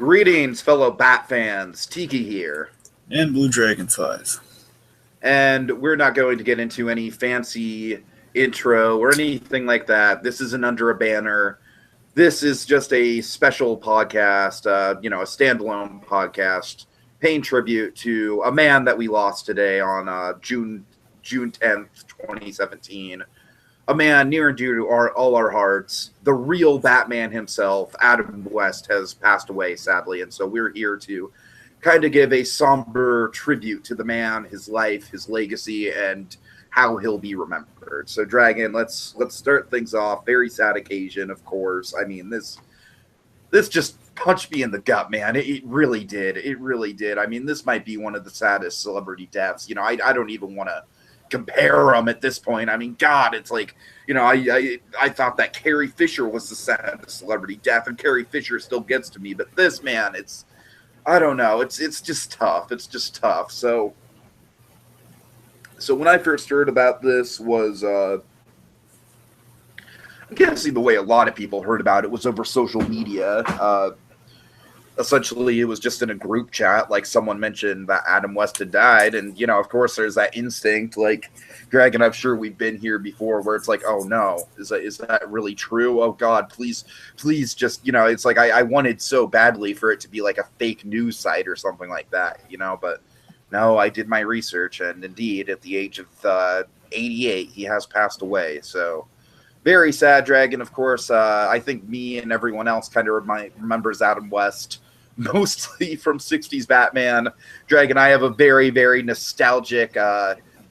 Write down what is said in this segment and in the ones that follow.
Greetings, fellow Bat fans. Tiki here. And BlueDragonFive. And we're not going to get into any fancy intro or anything like that. This isn't under a banner. This is just a special podcast, a standalone podcast, paying tribute to a man that we lost today on June 10th, 2017. A man near and dear to all our hearts. The real Batman himself, Adam West, has passed away, sadly. And so we're here to kind of give a somber tribute to the man, his life, his legacy, and how he'll be remembered. So, Dragon, let's start things off. Very sad occasion, of course. I mean, this just punched me in the gut, man. It really did. It really did. I mean, this might be one of the saddest celebrity deaths. I don't even want to compare them at this point. I mean, God, it's like, I thought that Carrie Fisher was the saddest celebrity death, and Carrie Fisher still gets to me. But this, man, I don't know. It's just tough. It's just tough. So when I first heard about this was, I'm guessing the way a lot of people heard about it was over social media. Essentially, it was just in a group chat, like someone mentioned that Adam West had died. And, of course, there's that instinct, like, Dragon, I'm sure we've been here before, where it's like, oh, no, is that really true? Oh, God, please just, it's like I wanted so badly for it to be like a fake news site or something like that, but no, I did my research. And indeed, at the age of 88, he has passed away. So very sad, Dragon. Of course, I think me and everyone else kind of remembers Adam West mostly from 60s Batman. Dragon, I have a very, very nostalgic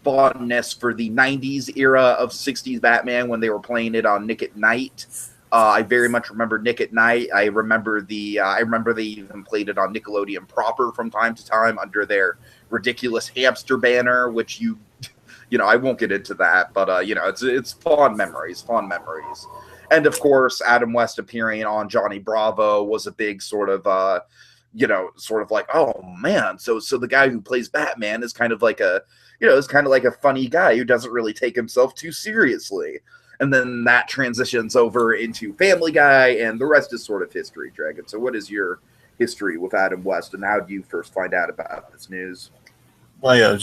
fondness for the 90s era of 60s Batman when they were playing it on Nick at Night. I very much remember Nick at Night. I remember they even played it on Nickelodeon proper from time to time under their ridiculous hamster banner, which I won't get into that, but it's fond memories. And of course, Adam West appearing on Johnny Bravo was a big sort of like, oh man, so the guy who plays Batman is kind of like a funny guy who doesn't really take himself too seriously. And then that transitions over into Family Guy, and the rest is sort of history, Dragon. So what is your history with Adam West, and how did you first find out about this news? Well, yeah,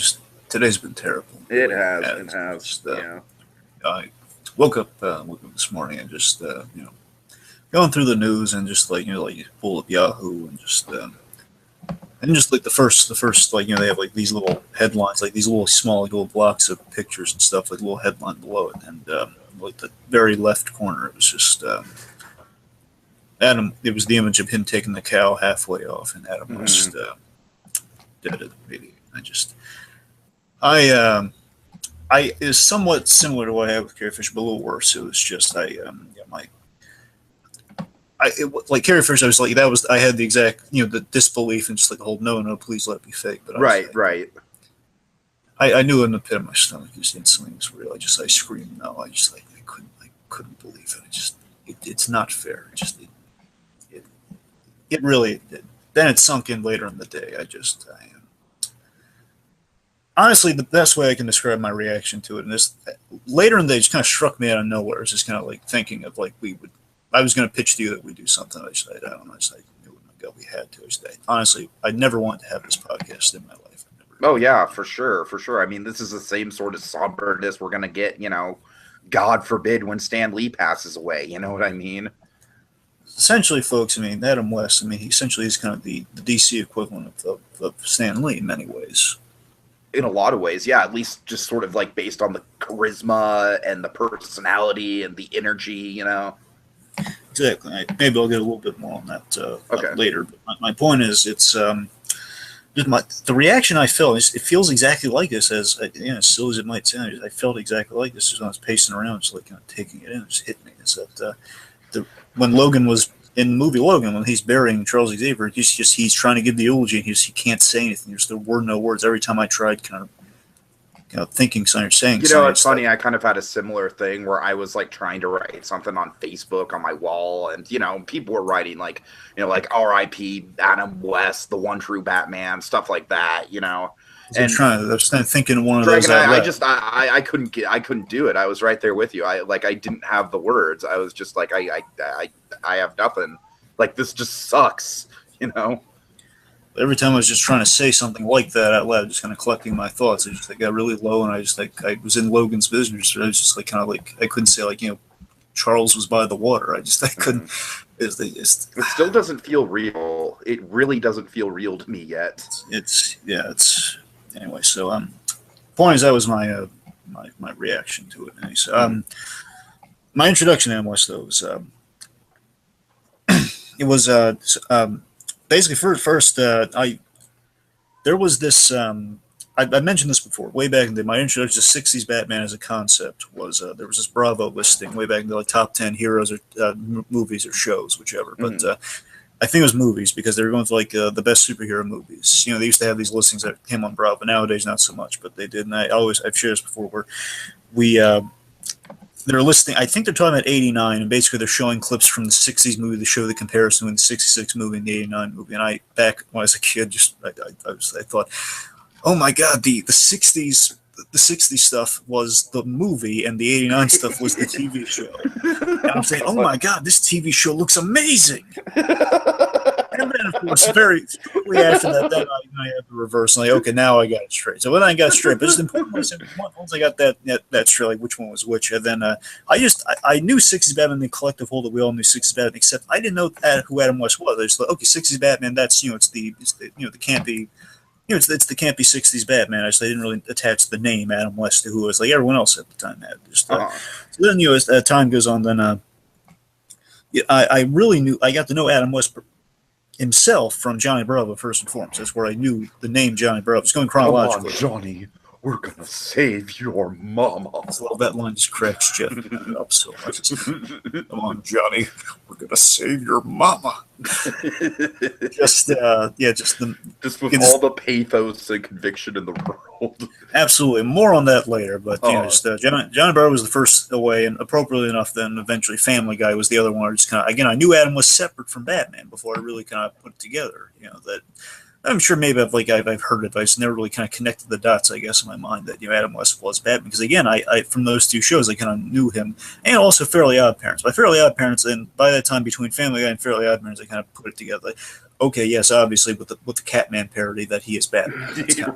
today's been terrible. It has. Just, I woke up this morning and just going through the news and just like pull up Yahoo and just like the first they have like these little headlines, like these little small little blocks of pictures and stuff, like a little headline below it, and like the very left corner, it was just Adam. It was the image of him taking the cow halfway off, and Adam was dead at the meeting. I is somewhat similar to what I had with Carrie Fisher, but a little worse. It was just like Carrie Fisher. I was like, I had the exact the disbelief and just like the whole no, please let it be fake. But right. I knew in the pit of my stomach it was instantly was real. I screamed no. I couldn't believe it. It's not fair. It really did. Then it sunk in later in the day. Honestly, the best way I can describe my reaction to it, and this later in the day, just kind of struck me out of nowhere. It's just kind of like thinking of like I was going to pitch to you that we do something. I don't know. I knew we had to. Honestly, I never wanted to have this podcast in my life. Oh yeah, for sure. I mean, this is the same sort of somberness we're going to get. God forbid when Stan Lee passes away. You know what I mean? Essentially, folks. I mean, Adam West. I mean, he essentially is kind of the DC equivalent of Stan Lee in many ways. In a lot of ways, yeah, at least just sort of like based on the charisma and the personality and the energy, Exactly. Maybe I'll get a little bit more on that later. But my point is, it's the reaction I felt. It feels exactly like this, as silly as it might sound. I felt exactly like this as I was pacing around, just like kind of taking it in, just hitting me. It's that when Logan was in the movie Logan, when he's burying Charles Xavier, he's trying to give the eulogy, and he can't say anything. There were no words. Every time I tried kind of thinking something or saying something. It's funny, I kind of had a similar thing where I was like trying to write something on Facebook on my wall, and people were writing like R.I.P. Adam West, the one true Batman, stuff like that, I was thinking of one of Dragon, those. I couldn't do it. I was right there with you. I didn't have the words. I was just like, I have nothing. Like, this just sucks. you know. Every time I was just trying to say something like that out loud, just kind of collecting my thoughts, I just got really low, and I was in Logan's business. So I was just I couldn't say Charles was by the water. I couldn't. It still doesn't feel real. It really doesn't feel real to me yet. Anyway. So point is, that was my my reaction to it. Anyway, so, my introduction to Adam West, though, was it was basically first there was this I mentioned this before way back in the day. My introduction to 60s Batman as a concept was there was this Bravo listing way back in the top 10 heroes or movies or shows, whichever. But I think it was movies, because they were going for the best superhero movies. They used to have these listings that came on Bravo. Nowadays, not so much, but they did. And I've shared this before, where they're listing, I think they're talking about 89, and basically they're showing clips from the 60s movie to show the comparison between the 66 movie and the 89 movie. And back when I was a kid, I thought, oh my God, the 60s stuff was the movie, and the 89 stuff was the TV show. And I'm saying, oh my God, this TV show looks amazing. And then, of course, very shortly after that, I had the reverse. And okay, now I got it straight. So when I got it straight, but it's important. Once I got that straight, which one was which, and then I knew 60s Batman, the collective whole, that we all knew 60s Batman, except I didn't know who Adam West was. I just thought, okay, 60s Batman, that's it's the campy. It's the campy 60s Batman. I didn't really attach the name Adam West to who was everyone else at the time had. So then, as time goes on, then I really I got to know Adam West himself from Johnny Bravo first and foremost. That's where I knew the name Johnny Bravo. It's going chronologically. Come on, Johnny, we're gonna save your mama. That line just cracks Jeff up so much. Come on, Johnny, we're gonna save your mama. Just with all the pathos and conviction in the world. Absolutely, more on that later. But Johnny Bravo was the first away, and appropriately enough, then eventually Family Guy was the other one. I knew Adam was separate from Batman before I really kind of put it together. That I'm sure maybe I've heard it, but I just never really kind of connected the dots, I guess, in my mind that Adam West was Batman. Because again, I from those two shows I kind of knew him, and also Fairly Odd Parents. By Fairly Odd Parents, and by that time between Family Guy and Fairly Odd Parents, I kind of put it together. Okay, yes, obviously with the Catman parody that he is Batman.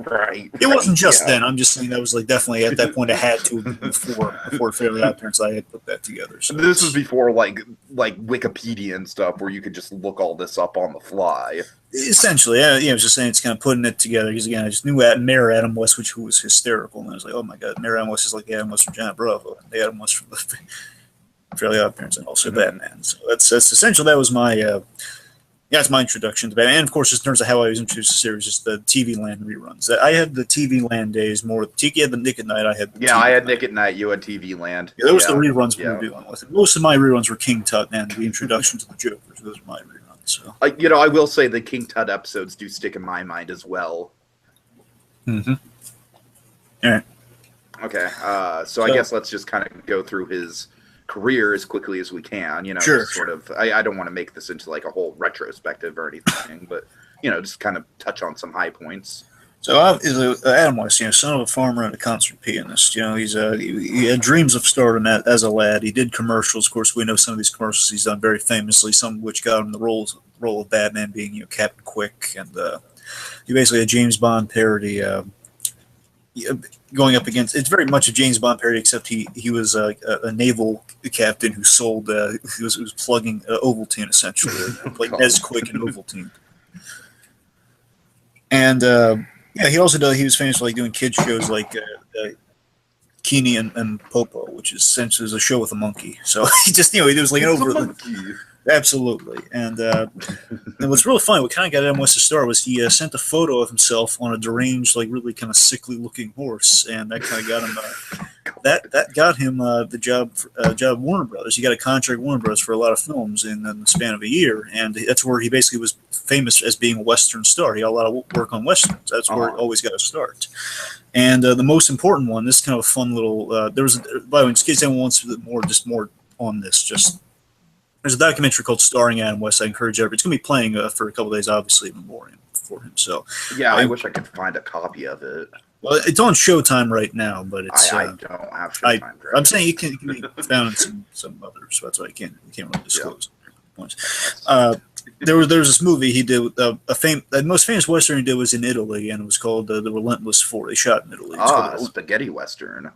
Right. It wasn't just then. I'm just saying that was definitely at that point I had to before Fairly Odd Parents. I had put that together. So this was before like Wikipedia and stuff, where you could just look all this up on the fly. Essentially, I was just saying it's kind of putting it together, because again I just knew Mayor Adam West, who was hysterical, and I was like, oh my God, Mayor Adam West is like the Adam West from Johnny Bravo, and the Adam West from Fairly Odd Parents, and also Batman. So that's essential. That was my. That's my introduction to Batman. And, of course, in terms of how I was introduced to the series, just the TV Land reruns. I had the TV Land days more. Tiki had the Nick at Night. I had I had Nick at Night. You had TV Land. Yeah, those were the reruns we were dealing with. Most of my reruns were King Tut and the introduction to the Jokers. Those are my reruns. So. I will say the King Tut episodes do stick in my mind as well. Mm-hmm. All right. Okay. So I guess let's just kind of go through his career as quickly as we can, sure. Sort of. I don't want to make this into like a whole retrospective or anything, but just kind of touch on some high points. So Adam West, son of a farmer and a concert pianist. He had dreams of stardom as a lad. He did commercials. Of course, we know some of these commercials he's done very famously. Some of which got him the role of Batman, being Captain Quick, and he basically had a James Bond parody. Going up against, it's very much a James Bond parody, except he was a naval captain who sold he was plugging Ovaltine essentially, like Nesquik and Ovaltine. And he also he was famous for doing kids shows like Keeney and Popo, which is essentially a show with a monkey. So he just he was like over. Absolutely. And what's really funny, what kind of got Adam West to star was he sent a photo of himself on a deranged, really kind of sickly looking horse, and that kind of got him that got him the job at Warner Brothers. He got a contract with Warner Brothers for a lot of films in the span of a year, and that's where he basically was famous as being a Western star. He got a lot of work on Westerns. That's where he always got a start. And the most important one, this kind of a fun little there was by the way, in case anyone wants more on this, there's a documentary called Starring Adam West. I encourage everybody. It's going to be playing for a couple of days, obviously, even more for him. So I wish I could find a copy of it. Well, it's on Showtime right now, but it's I don't have Showtime. I'm saying it can be found in some others, so that's why I can't really disclose. there was this movie he did. The most famous Western he did was in Italy, and it was called The Relentless Four. They shot in Italy. Spaghetti Western.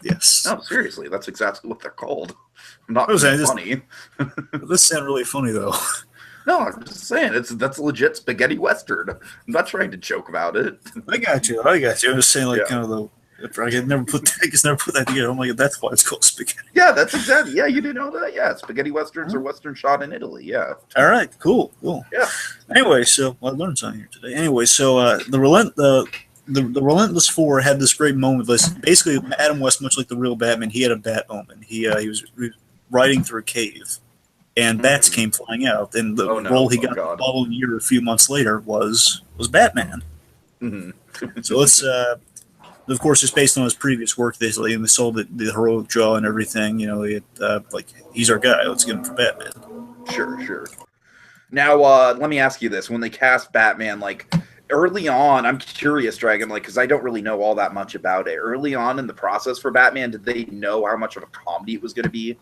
Yes. No, seriously, that's exactly what they're called. I'm not funny. This sounds really funny, though. No, I'm just saying, that's a legit spaghetti Western. I'm not trying to joke about it. I got you. I was just saying, kind of the... I could never put that together. I'm like, that's why it's called spaghetti. Yeah, that's exactly. Yeah, you didn't know that? Yeah, spaghetti Westerns are Western shot in Italy, yeah. All right, cool. Yeah. Anyway, so I learned something here today. Anyway, so the Relentless Four had this great moment. Basically, Adam West, much like the real Batman, he had a bat moment. He was riding through a cave, and bats came flying out. And the role he got the following year, a few months later, was Batman. Mm-hmm. So let's. Of course, it's based on his previous work. They sold the heroic jaw and everything. He's our guy. Let's get him for Batman. Sure. Now, let me ask you this: when they cast Batman, early on, I'm curious, Dragon, because I don't really know all that much about it. Early on in the process for Batman, did they know how much of a comedy it was going to be?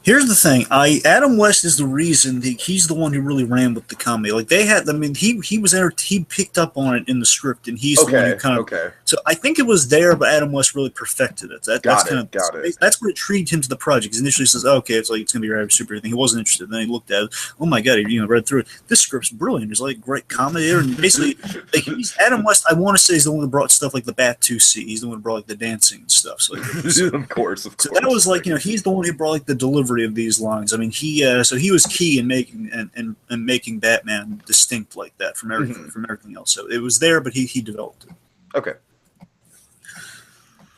Here's the thing. Adam West is the reason he's the one who really ran with the comedy. He picked up on it in the script, and he's the one who kind of. So I think it was there, but Adam West really perfected it. That's what intrigued him to the project. He initially says, "Okay, it's going to be a super thing." He wasn't interested. Then he looked at it. Oh my god! He read through it. This script's brilliant. There's great comedy there, and basically, he's Adam West. I want to say he's the one who brought stuff like the Bat 2C. He's the one who brought the dancing and stuff. So of course. So that was he's the one who brought the delivery of these lines. I mean, he was key in making and making Batman distinct like that from everything else. So it was there, but he developed it. Okay.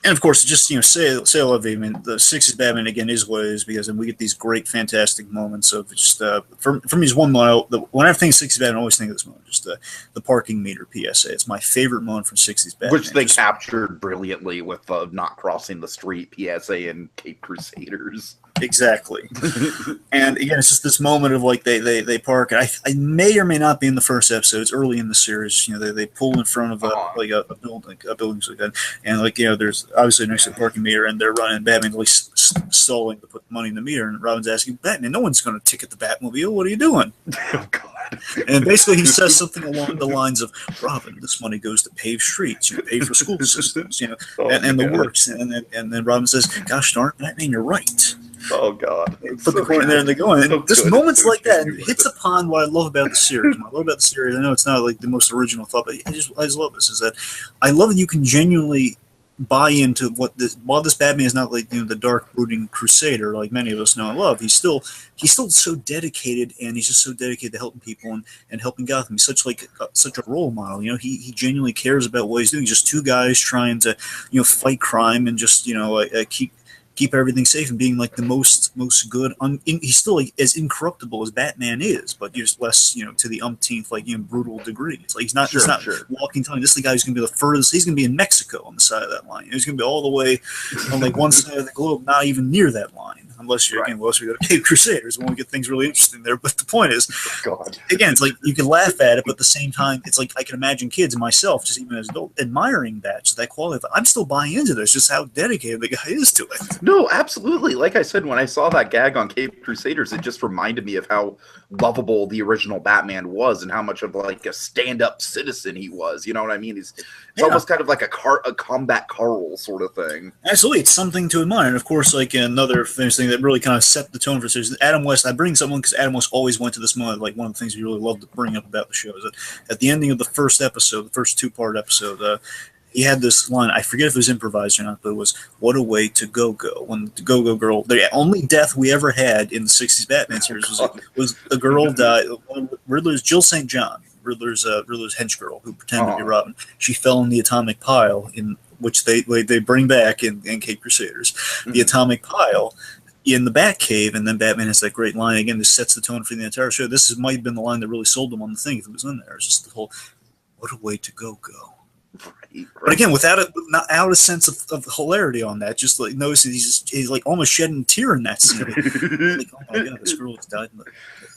And of course, just say I love you. I mean, the '60s Batman again is what it is because we get these great, fantastic moments of just for me is one moment. When I think '60s Batman, I always think of this moment, just the parking meter PSA. It's my favorite moment from '60s Batman, which they captured brilliantly with not crossing the street PSA in Cape Crusaders. Exactly. And again, it's just this moment of they park. I may or may not be in the first episode. It's early in the series. They pull in front of a building like that, and there's obviously next to the parking meter, and they're running. Batman stalling to put money in the meter, and Robin's asking Batman, "No one's going to ticket the Batmobile. What are you doing?" Oh God. And basically, he says something along the lines of, "Robin, this money goes to pave streets, pay for school systems, and the works." And then Robin says, "Gosh darn, Batman, you're right." Oh God! Put the coin there and they go in. And just moments like that hits upon what I love about the series. What I love about the series, I know it's not the most original thought, but I just love this. Is that I love that you can genuinely buy into while this Batman is not the dark brooding crusader like many of us know and love. He's still so dedicated, and he's just so dedicated to helping people and helping Gotham. He's such a role model. He genuinely cares about what he's doing. Just two guys trying to fight crime and just keep everything safe and being the most good. He's still as incorruptible as Batman is, but just less to the umpteenth brutal degree. It's he's not walking telling this is the guy who's going to be the furthest. He's going to be in Mexico on the side of that line. He's going to be all the way on one side of the globe, not even near that line. Unless we go to Cape Crusaders when we get things really interesting there. But the point is, again, it's you can laugh at it, but at the same time, it's I can imagine kids and myself, just even as adult, admiring that quality. I'm still buying into this, just how dedicated the guy is to it. No, absolutely. Like I said, when I saw that gag on Cape Crusaders, it just reminded me of how lovable the original Batman was and how much of a stand-up citizen he was. You know what I mean? It's almost kind of like a combat Carl sort of thing. Absolutely, it's something to admire. And of course, another famous thing that really kind of set the tone for the series. Adam West, I bring someone because Adam West always went to this moment. One of the things we really love to bring up about the show is that at the ending of the first episode, the first two-part episode, he had this line. I forget if it was improvised or not, but it was "What a way to go." When the Go Girl, the only death we ever had in the '60s Batman series was the girl died. Riddler's Jill St. John, Riddler's hench girl who pretended to be Robin. She fell in the atomic pile in which they bring back in Cape Crusaders. Mm-hmm. The atomic pile in the Batcave, and then Batman has that great line again. This sets the tone for the entire show. This might have been the line that really sold him on the thing if it was in there. It's just the whole "What a way to go." Right. But again, without a sense of hilarity on that, just noticing he's almost shedding a tear in that scene. Oh my God, this girl has died.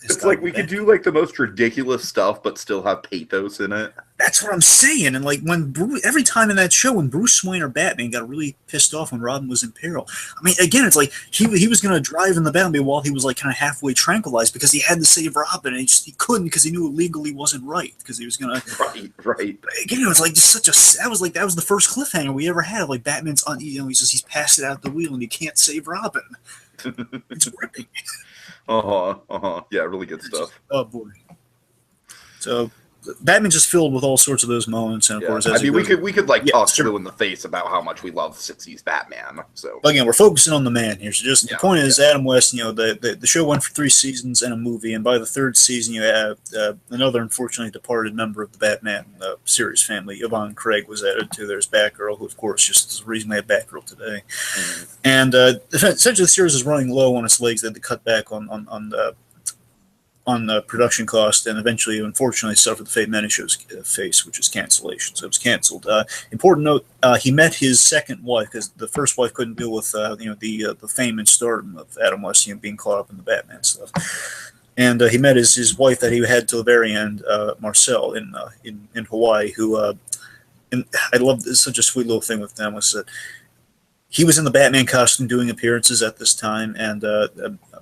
It's we could do the most ridiculous stuff, but still have pathos in it. That's what I'm saying. And like when every time in that show when Bruce Wayne or Batman got really pissed off when Robin was in peril. I mean, again, it's like he was going to drive in the Batmobile while he was like kind of halfway tranquilized because he had to save Robin, and he couldn't because he knew it legally wasn't right because he was going to. Right. Again, it was like just such a that was the first cliffhanger we ever had. Like Batman's he's passed it out the wheel and he can't save Robin. It's ripping. Yeah, really good stuff. Oh boy. So. Batman's just filled with all sorts of those moments, and of course, I mean, we could like talk blue in the face about how much we love 60s Batman. So again, we're focusing on the man here. So just the point is, Adam West. The show went for 3 seasons and a movie, and by the 3rd season, you have another unfortunately departed member of the Batman series family, Yvonne Craig, was added to. There's Batgirl, who of course just is the reason we have Batgirl today, and essentially the series is running low on its legs. They had to cut back on production cost, and eventually, unfortunately, suffered the fate many shows face, which is cancellation. So it was canceled. Important note: he met his second wife because the first wife couldn't deal with the fame and stardom of Adam West, being caught up in the Batman stuff. And he met his wife that he had till the very end, Marcel, in Hawaii. Who and I love this, such a sweet little thing with them was that he was in the Batman costume doing appearances at this time, and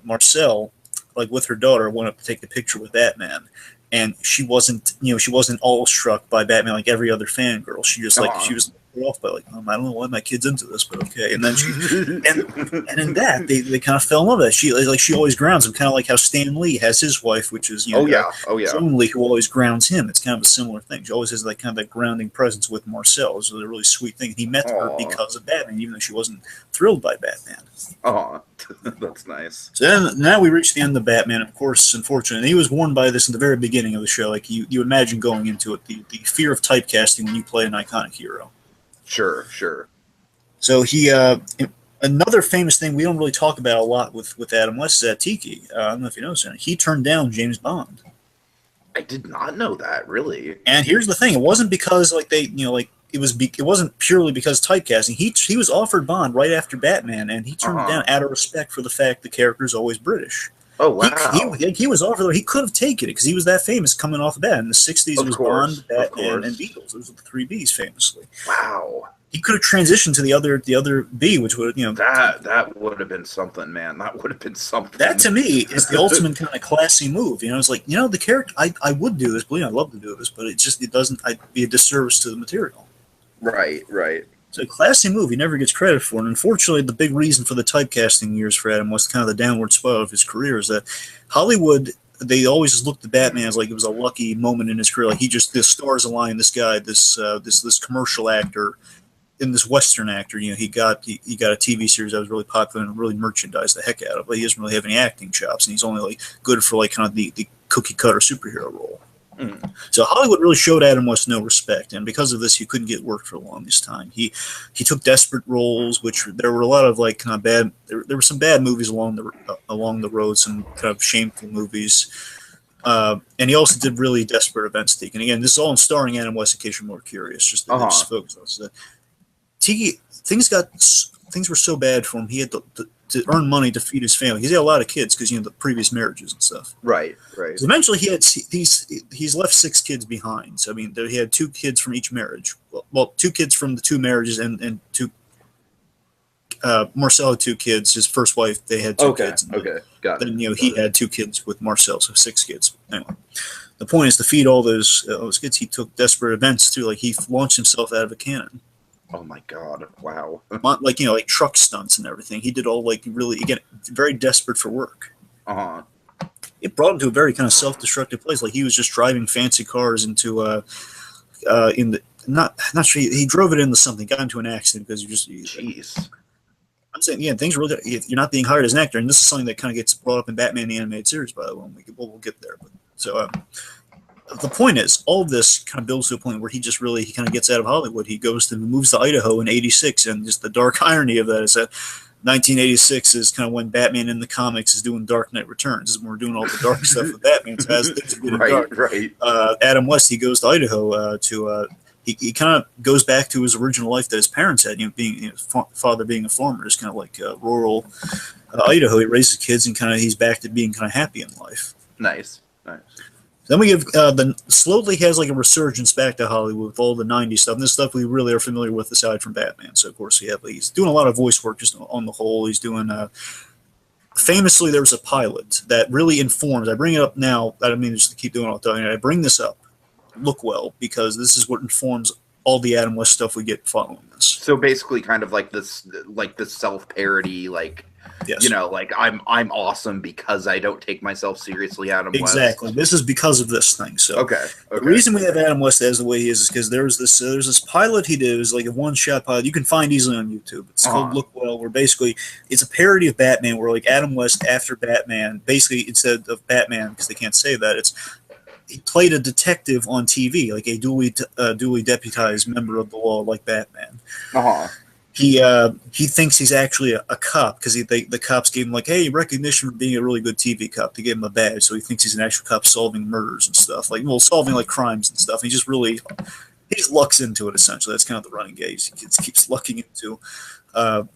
Marcel, like with her daughter, went up to take a picture with Batman, and she wasn't all struck by Batman like every other fangirl. She just she was put off by like, I don't know why my kid's into this, but okay. And then and in that they kind of fell in love with it. She always grounds him, kind of like how Stan Lee has his wife, which is Joan Lee, who always grounds him. It's kind of a similar thing. She always has like kind of that grounding presence with Marcel. It was a really sweet thing. He met her because of Batman, even though she wasn't thrilled by Batman. That's nice. So then, now we reach the end of Batman. Of course, unfortunately, he was warned by this in the very beginning of the show. Like you imagine going into it, the fear of typecasting when you play an iconic hero. Sure. So he another famous thing we don't really talk about a lot with Adam West is that Tiki. I don't know if you know this. He turned down James Bond. I did not know that, really. And here's the thing: it wasn't because it wasn't purely because typecasting. He was offered Bond right after Batman, and he turned it down out of respect for the fact the character is always British. Oh, wow. He was offered, he could have taken it because he was that famous coming off of that. In the 60s, it was Bond, Batman, and Beatles. Those were the 3 Bs famously. Wow. He could have transitioned to the other B, which would that would have been something, man. That would have been something. That to me is the ultimate kind of classy move. It's like, the character, I would do this, believe me, I'd love to do this, but it doesn't, I'd be a disservice to the material. Right. It's a classy move he never gets credit for, and unfortunately the big reason for the typecasting years for Adam was kind of the downward spiral of his career is that Hollywood, they always looked at Batman as like it was a lucky moment in his career, like the stars align, this guy, this commercial actor, and this Western actor, he got a TV series that was really popular and really merchandised the heck out of it, but he doesn't really have any acting chops, and he's only like good for like kind of the cookie cutter superhero role. So Hollywood really showed Adam West no respect, and because of this, he couldn't get work for the longest time. He took desperate roles, which there were a lot of like kind of bad. There were some bad movies along the road, some kind of shameful movies, and he also did really desperate events. Tiki, and again, this is all in starring Adam West. In case you're more curious, just focus on that. Tiki, things were so bad for him. He had to earn money to feed his family. He's had a lot of kids because the previous marriages and stuff. Right. So eventually, he's left 6 kids behind. So I mean, he had 2 kids from each marriage. Well, 2 kids from the 2 marriages, and 2. Marcel had 2 kids. His first wife, they had 2 kids. Got it. Then he had 2 kids with Marcel, so 6 kids. Anyway, the point is to feed all those kids. He took desperate events too. Like he launched himself out of a cannon. Oh my God! Wow. Like truck stunts and everything. He did all like really very desperate for work. It brought him to a very kind of self-destructive place. Like he was just driving fancy cars into not sure he drove it into something, got into an accident because Jeez. I'm saying things really. You're not being hired as an actor, and this is something that kind of gets brought up in Batman the Animated Series. By the way, we'll get there. But so. The point is, all of this kind of builds to a point where he kind of gets out of Hollywood. He moves to Idaho in '86, and just the dark irony of that is that 1986 is kind of when Batman in the comics is doing Dark Knight Returns. Is when we're doing all the dark stuff with Batman. So as things are getting dark, right. Adam West, he goes to Idaho he kind of goes back to his original life that his parents had. Being father being a farmer is kind of like rural Idaho. He raises kids and he's back to being kind of happy in life. Nice. Then we give slowly has like a resurgence back to Hollywood with all the '90s stuff. And this stuff we really are familiar with aside from Batman. So of course he's doing a lot of voice work just on the whole. He's doing. Famously, there was a pilot that really informs. I bring it up now. I don't mean just to keep doing all the time. I bring this up. Look well, because this is what informs all the Adam West stuff we get following this. So basically, kind of like this self-parody, like, yes. You know, like I'm awesome because I don't take myself seriously, Adam West. Exactly. This is because of this thing. So okay. The reason we have Adam West as the way he is because there's this pilot he did. It was like a one-shot pilot. You can find easily on YouTube. It's called Look Well, where basically it's a parody of Batman, where like Adam West after Batman, basically instead of Batman, because they can't say that, he played a detective on TV, like a duly deputized member of the law, like Batman. He thinks he's actually a cop because the cops gave him like, hey, recognition for being a really good TV cop. They gave him a badge, so he thinks he's an actual cop solving murders and stuff, like solving like crimes and stuff. He just lucks into it essentially. That's kind of the running gag. He keeps lucking into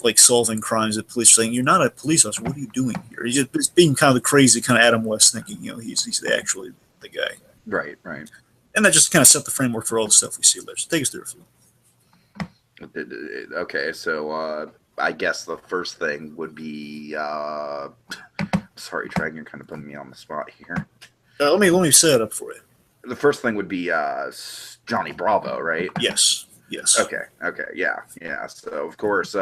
like solving crimes. The police are saying, "You're not a police officer. What are you doing here?" He's just being kind of the crazy kind of Adam West, thinking he's actually the guy. Right. And that just kind of set the framework for all the stuff we see later. So take us through a few. Okay, so I guess the first thing would be sorry, Dragon, you're kind of putting me on the spot here. Let me set it up for you. The first thing would be Johnny Bravo, right? Yes. Okay, yeah. So of course,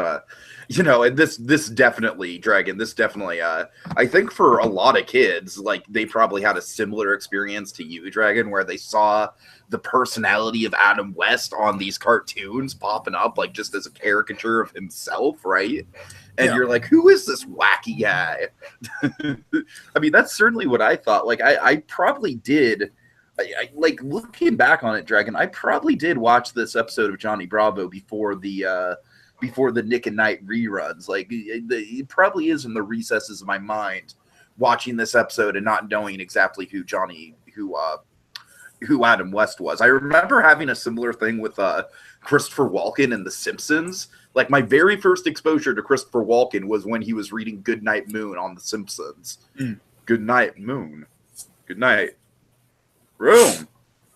you know, and this definitely, Dragon, I think for a lot of kids, like they probably had a similar experience to you, Dragon, where they saw the personality of Adam West on these cartoons popping up, like just as a caricature of himself, right? And you're like, who is this wacky guy? I mean, that's certainly what I thought. Like, I probably did. I like looking back on it, Dragon. I probably did watch this episode of Johnny Bravo before the Nick and Knight reruns. Like, it probably is in the recesses of my mind watching this episode and not knowing exactly who Adam West was. I remember having a similar thing with Christopher Walken in The Simpsons. Like, my very first exposure to Christopher Walken was when he was reading Goodnight Moon on The Simpsons. Good night, Moon. Good night, room.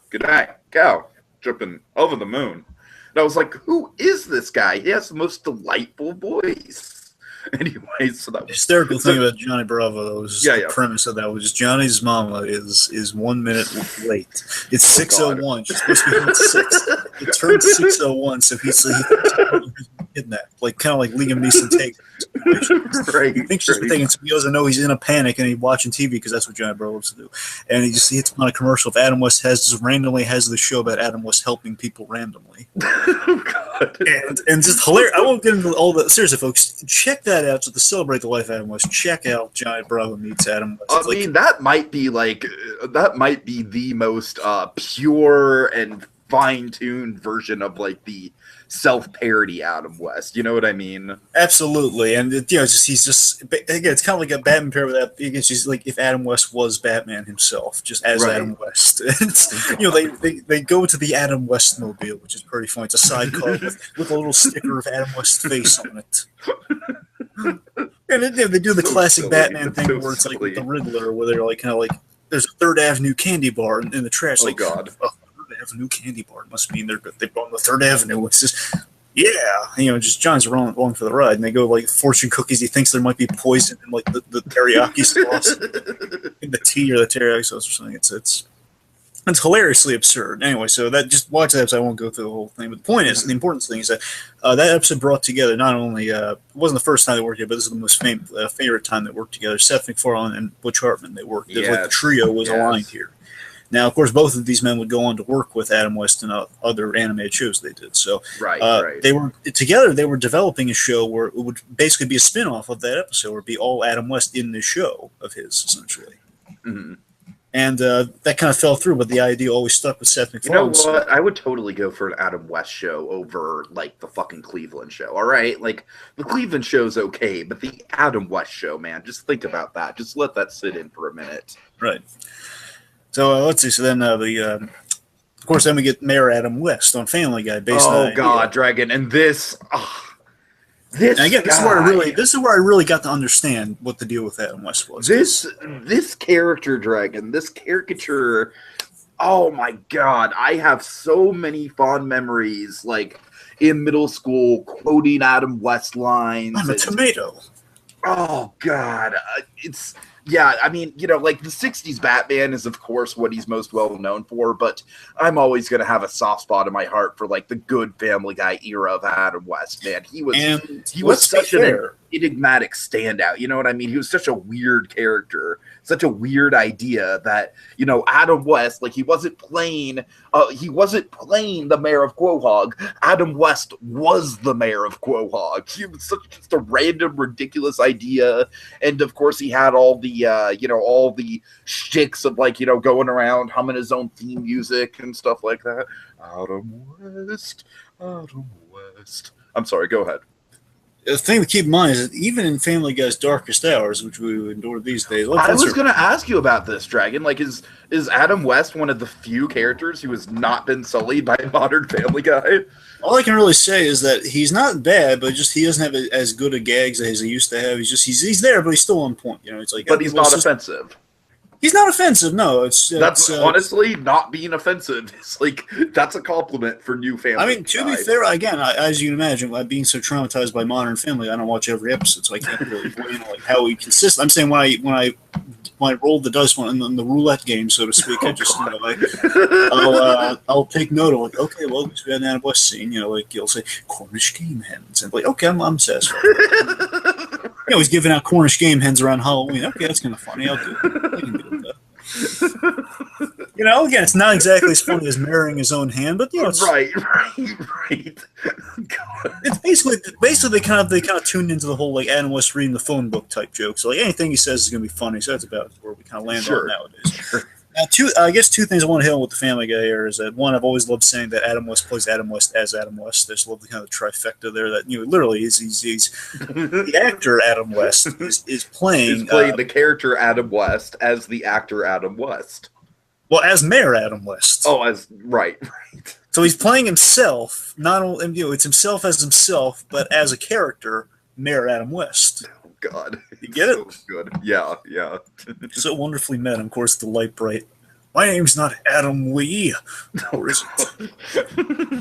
Good night, cow. Jumping over the moon. And I was like, who is this guy? He has the most delightful voice. Anyway, so that was... hysterical thing about Johnny Bravo, though, was the premise of that was just Johnny's mama is 1 minute late. It's 6:01. She's supposed to be home at 6. It turned 6:01, so he's kidnapped, like kind of like Liam Neeson takes. Right. He thinks she's taken, so he doesn't know he's in a panic, and he's watching TV because that's what Johnny Bravo loves to do. And he hits on a commercial of Adam West randomly has the show about Adam West helping people randomly. Oh, God. And just hilarious. I won't get into all the seriously, folks. Check that out. So to celebrate the life of Adam West, check out Johnny Bravo meets Adam West. I mean, that might be the most pure and fine-tuned version of like the self-parody Adam West. You know what I mean? Absolutely. And he's just again, it's kind of like a Batman parody with that. It's just like if Adam West was Batman himself, just as Adam West. It's, they go to the Adam West mobile, which is pretty funny. It's a sidecar with a little sticker of Adam West's face on it. And they do the classic Batman thing where it's like with the Riddler, where they're like kind of like there's a 3rd Avenue candy bar in the trash. Oh, God. 3rd Avenue candy bar must mean they're on the 3rd Avenue. It's just just John's along for the ride, and they go like fortune cookies. He thinks there might be poison in like the teriyaki sauce in the tea or the teriyaki sauce or something. It's hilariously absurd. Anyway, so that just watch that episode. I won't go through the whole thing, but the point is, the important thing is that that episode brought together not only it wasn't the first time they worked together, but this is the most favorite time they worked together. Seth MacFarlane and Butch Hartman, they worked. Yes. Like the trio was aligned here. Now, of course, both of these men would go on to work with Adam West and other animated shows they did. So they were together. They were developing a show where it would basically be a spin-off of that episode, where it would be all Adam West in the show of his, essentially. Mm-hmm. And that kind of fell through, but the idea always stuck with Seth MacFarlane. You know what? I would totally go for an Adam West show over, like, the fucking Cleveland show, all right? Like, the Cleveland show's okay, but the Adam West show, man, just think about that. Just let that sit in for a minute. Right. So, let's see. So then of course, then we get Mayor Adam West on Family Guy. Based on God, Dragon. And this... This is where I really got to understand what the deal with Adam West was. This character dragon, this caricature. Oh my God! I have so many fond memories, like in middle school, quoting Adam West lines. I'm a tomato. Oh God, it's. Yeah, I mean, like the 60s Batman is, of course, what he's most well known for, but I'm always going to have a soft spot in my heart for, like, the good Family Guy era of Adam West, man. He was such an enigmatic standout, you know what I mean? He was such a weird character, such a weird idea that, Adam West, like, he wasn't playing the mayor of Quahog. Adam West was the mayor of Quahog. He was just a random, ridiculous idea, and, of course, he had all the all the shticks of like, going around humming his own theme music and stuff like that. Adam West. I'm sorry, go ahead. The thing to keep in mind is that even in Family Guy's darkest hours, which we would endure these days. I was going to ask you about this, Dragon. Like, is Adam West one of the few characters who has not been sullied by modern Family Guy? All I can really say is that he's not bad, but just he doesn't have as good a gags as he used to have. He's there, but he's still on point. It's like, but he's not offensive. He's not offensive. No, that's honestly not being offensive. It's like that's a compliment for new Family. I mean, to be fair, again, as you can imagine, by being so traumatized by Modern Family, I don't watch every episode, so I can't really like how he consists. I'm saying when I rolled the dice in the roulette game, so to speak, I just I'll take note of like, okay, well, we had an Adam West scene, like he'll say Cornish game hens, and like, okay, I'm satisfied. He's giving out Cornish game hens around Halloween. Okay, that's kind of funny. I'll do it. I can do that. Again, it's not exactly as funny as marrying his own hand, but it's right. It's basically they kind of tuned into the whole like Adam West reading the phone book type joke. So like anything he says is going to be funny. So that's about where we kind of land on nowadays. Sure. Now, I guess two things I want to hit on with the Family Guy here is that one, I've always loved saying that Adam West plays Adam West as Adam West. There's a little kind of trifecta there that literally he's the actor Adam West is playing the character Adam West as the actor Adam West. Well, as Mayor Adam West. Oh, right. So he's playing himself, not only it's himself as himself, but as a character, Mayor Adam West. God, you get it? So good. Yeah. So wonderfully met, of course, the light bright. My name's not Adam Wee. Or is it?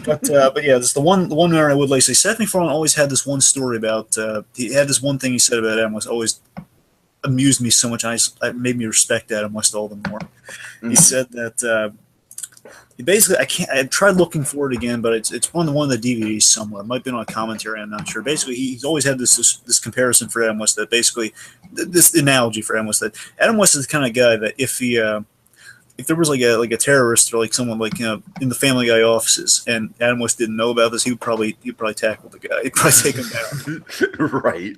But yeah, this the one where I would like to say Seth MacFarlane always had this one story about. He had this one thing he said about Adam West always amused me so much. It made me respect Adam West all the more. Mm-hmm. He said that. Basically, I tried looking for it again, but it's on one of the DVDs somewhere. It might have been on a commentary, I'm not sure. Basically, he's always had this comparison for Adam West that basically this analogy for Adam West that Adam West is the kind of guy that if there was like a terrorist or like someone like in the Family Guy offices and Adam West didn't know about this, he'd probably tackle the guy. He'd probably take him down. Right.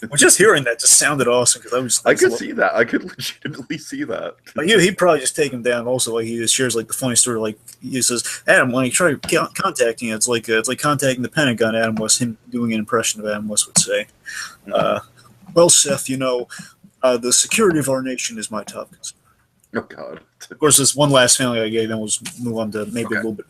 Well, just hearing that just sounded awesome because I could see that. I could legitimately see that. But he'd probably just take him down. Also, like he just shares like the funny story. Like he says, Adam, when you try contacting you, it's like contacting the Pentagon. Adam West, him doing an impression of Adam West would say, "Well, Seth, the security of our nation is my top concern." Oh God! Of course, this one last Family Guy gag, then we'll move on to maybe a little bit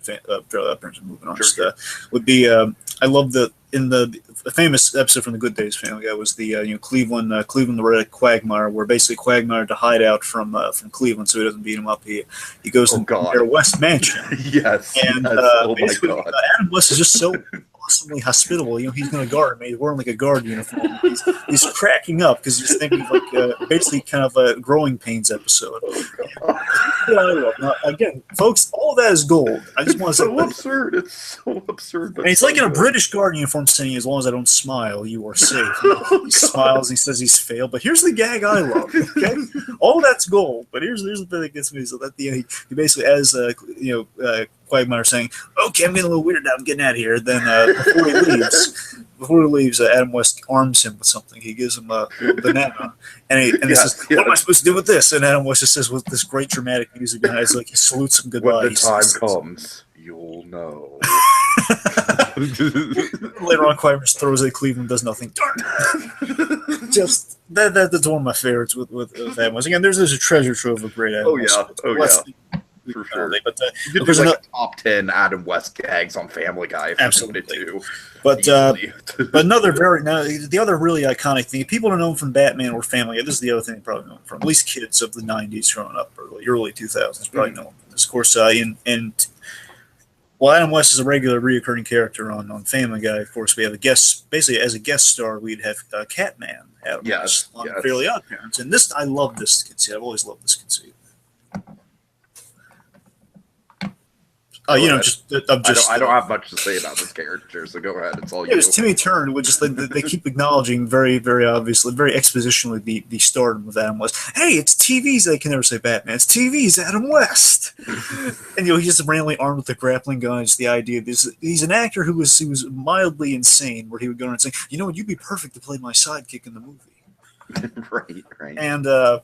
moving on. Sure. Would be I love in the famous episode from the Good Days Family Guy was the Cleveland the Red Quagmire, where basically Quagmire to hide out from Cleveland so he doesn't beat him up. He goes to their West Mansion. Yes. And oh basically, my God. Adam West is just so awesomely hospitable. He's going to guard him. He's wearing like a guard uniform. He's cracking up because he's thinking of like basically kind of a Growing Pains episode. Now, again, folks, all that is gold. I just want to say so absurd. It's so absurd. And he's like in a British guard uniform saying, "As long as I don't smile, you are safe." He smiles. He says he's failed. But here's the gag I love. Okay, all that's gold. But here's the bit that gets me. So that he basically, as Quagmire saying, "Okay, I'm getting a little weirded out. I'm getting out of here." Then before he leaves, Adam West arms him with something. He gives him a banana, and he says, "What am I supposed to do with this?" And Adam West just says with this great dramatic music behind, it's like he salutes him goodbye. When the time comes, you'll know. Later on, Quagmire throws at Cleveland, does nothing. Darn. Just that's one of my favorites with Adam West. Again, there's a treasure trove of great Adam West. for sure. But you could do like top 10 Adam West gags on Family Guy. Absolutely. But but the other really iconic thing, people don't know him from Batman or Family Guy. This is the other thing they probably know him from. At least kids of the '90s growing up, early 2000s probably know him. Of course, well, Adam West is a regular reoccurring character on Family Guy. Of course, we have basically as a guest star, we'd have Catman, Adam West, on Fairly Odd Parents. And I love this conceit. I've always loved this conceit. I don't have much to say about this character, so go ahead. It's all you. It was Timmy Turner, which just they keep acknowledging very, very obviously, very expositionally the stardom of Adam West. Hey, it's TV's. They can never say Batman. It's TV's Adam West, and he's just randomly armed with a grappling gun. It's the idea. He's an actor he was mildly insane, where he would go and say, you'd be perfect to play my sidekick in the movie. Right. And I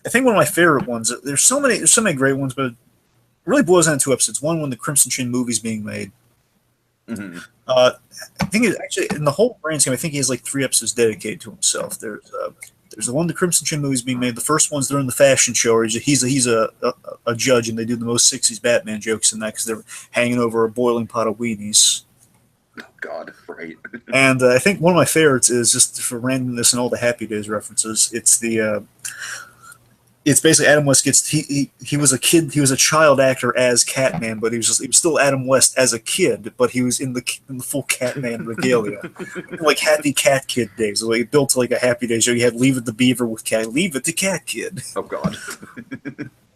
think one of my favorite ones. There's so many great ones, but. Really boils down to 2 episodes. One when the Crimson Chin movie's being made. Mm-hmm. I think it's actually in the whole grand scheme. I think he has like 3 episodes dedicated to himself. There's the one the Crimson Chin movie's being made. The first one's during the fashion show, where he's a judge, and they do the most 60s Batman jokes in that because they're hanging over a boiling pot of weenies. Oh God, right. And I think one of my favorites is just for randomness and all the Happy Days references. It's basically Adam West he was a kid, he was a child actor as Catman, but he was still Adam West as a kid, but he was in the full Catman regalia, like Happy Cat Kid days. Like it built like a Happy Days show. You had Leave It to Beaver with Cat, Leave It to Cat Kid. Oh God.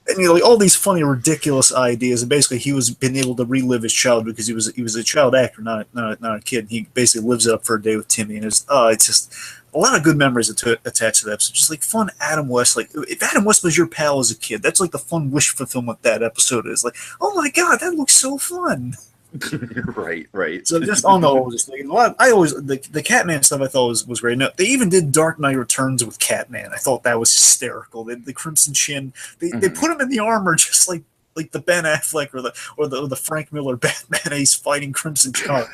And like all these funny, ridiculous ideas, and basically he was been able to relive his childhood because he was a child actor, not a kid. He basically lives it up for a day with Timmy, and it's just a lot of good memories attached to that episode. Just like fun Adam West. Like if Adam West was your pal as a kid, that's like the fun wish fulfillment that episode is. Like, oh my God, that looks so fun. Right. So just on the whole, just like, the Catman stuff I thought was great. No, they even did Dark Knight Returns with Catman. I thought that was hysterical. The Crimson Chin, they put him in the armor just like the Ben Affleck or the Frank Miller Batman. He's fighting Crimson Chin.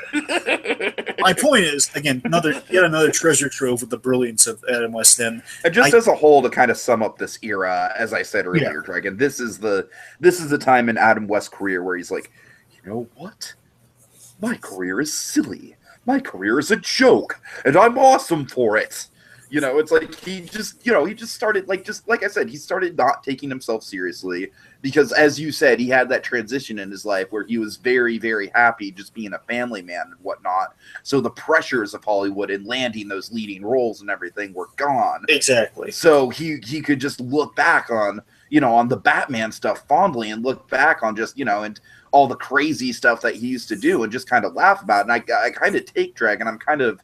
My point is, again, yet another treasure trove with the brilliance of Adam West. And just as a whole, to kind of sum up this era, as I said earlier, Dragon, this is the time in Adam West's career where he's like, you know what? My career is silly. My career is a joke, and I'm awesome for it. It's like he just started, just like I said, he started not taking himself seriously because, as you said, he had that transition in his life where he was very, very happy just being a family man and whatnot. So the pressures of Hollywood and landing those leading roles and everything were gone. Exactly. So he could just look back on, on the Batman stuff fondly and look back on just, and all the crazy stuff that he used to do and just kind of laugh about it. And I kind of take Dragon. I'm kind of,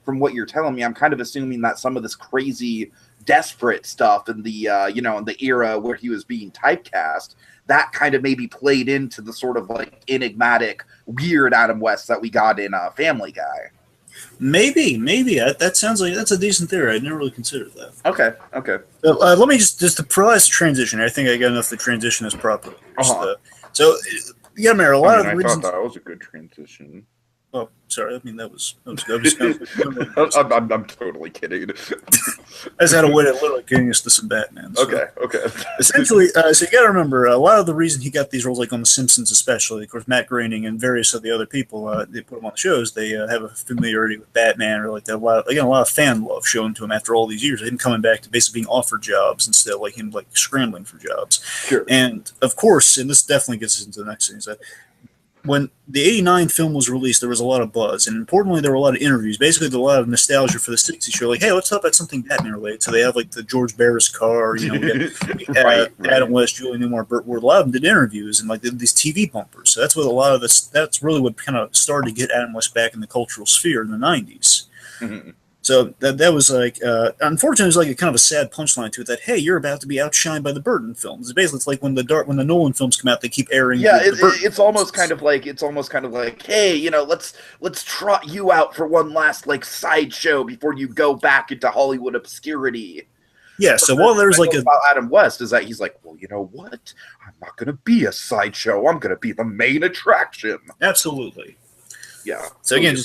from what you're telling me, I'm kind of assuming that some of this crazy, desperate stuff in the, in the era where he was being typecast, that kind of maybe played into the sort of like enigmatic, weird Adam West that we got in Family Guy. Maybe. That sounds like that's a decent theory. I'd never really considered that. Okay. Let me just to provide the transition. I think I got enough to transition as properly. So, you gotta remember, a lot of the reasons... I thought that was a good transition. Oh, sorry. I mean, that was I'm totally kidding. I just had a way to literally getting us to some Batman. So. Okay. Essentially, so you got to remember, a lot of the reason he got these roles, like on The Simpsons especially, of course, Matt Groening and various of the other people, they put him on the shows, they have a familiarity with Batman, or like that. A lot of fan love shown to him after all these years. Him coming back to basically being offered jobs instead of like him like scrambling for jobs. Sure. And of course, and this definitely gets us into the next thing, is that when the 89 film was released, there was a lot of buzz. And importantly, there were a lot of interviews. Basically, there was a lot of nostalgia for the 60s show. Like, hey, let's talk about something Batman related. So they have, like, the George Barris car, we had Adam West, Julie Newmar, Burt Ward. A lot of them did interviews and, like, did these TV bumpers. So that's what that's really what kind of started to get Adam West back in the cultural sphere in the 90s. Mm-hmm. So that was like, unfortunately, it was like a kind of a sad punchline to it that, hey, you're about to be outshined by the Burton films. Basically, it's like when the Nolan films come out, they keep airing. Yeah, it's almost kind of like hey, let's trot you out for one last like sideshow before you go back into Hollywood obscurity. Yeah, so while there's like about Adam West is that he's like, well, you know what? I'm not going to be a sideshow. I'm going to be the main attraction. Absolutely. Yeah. So again,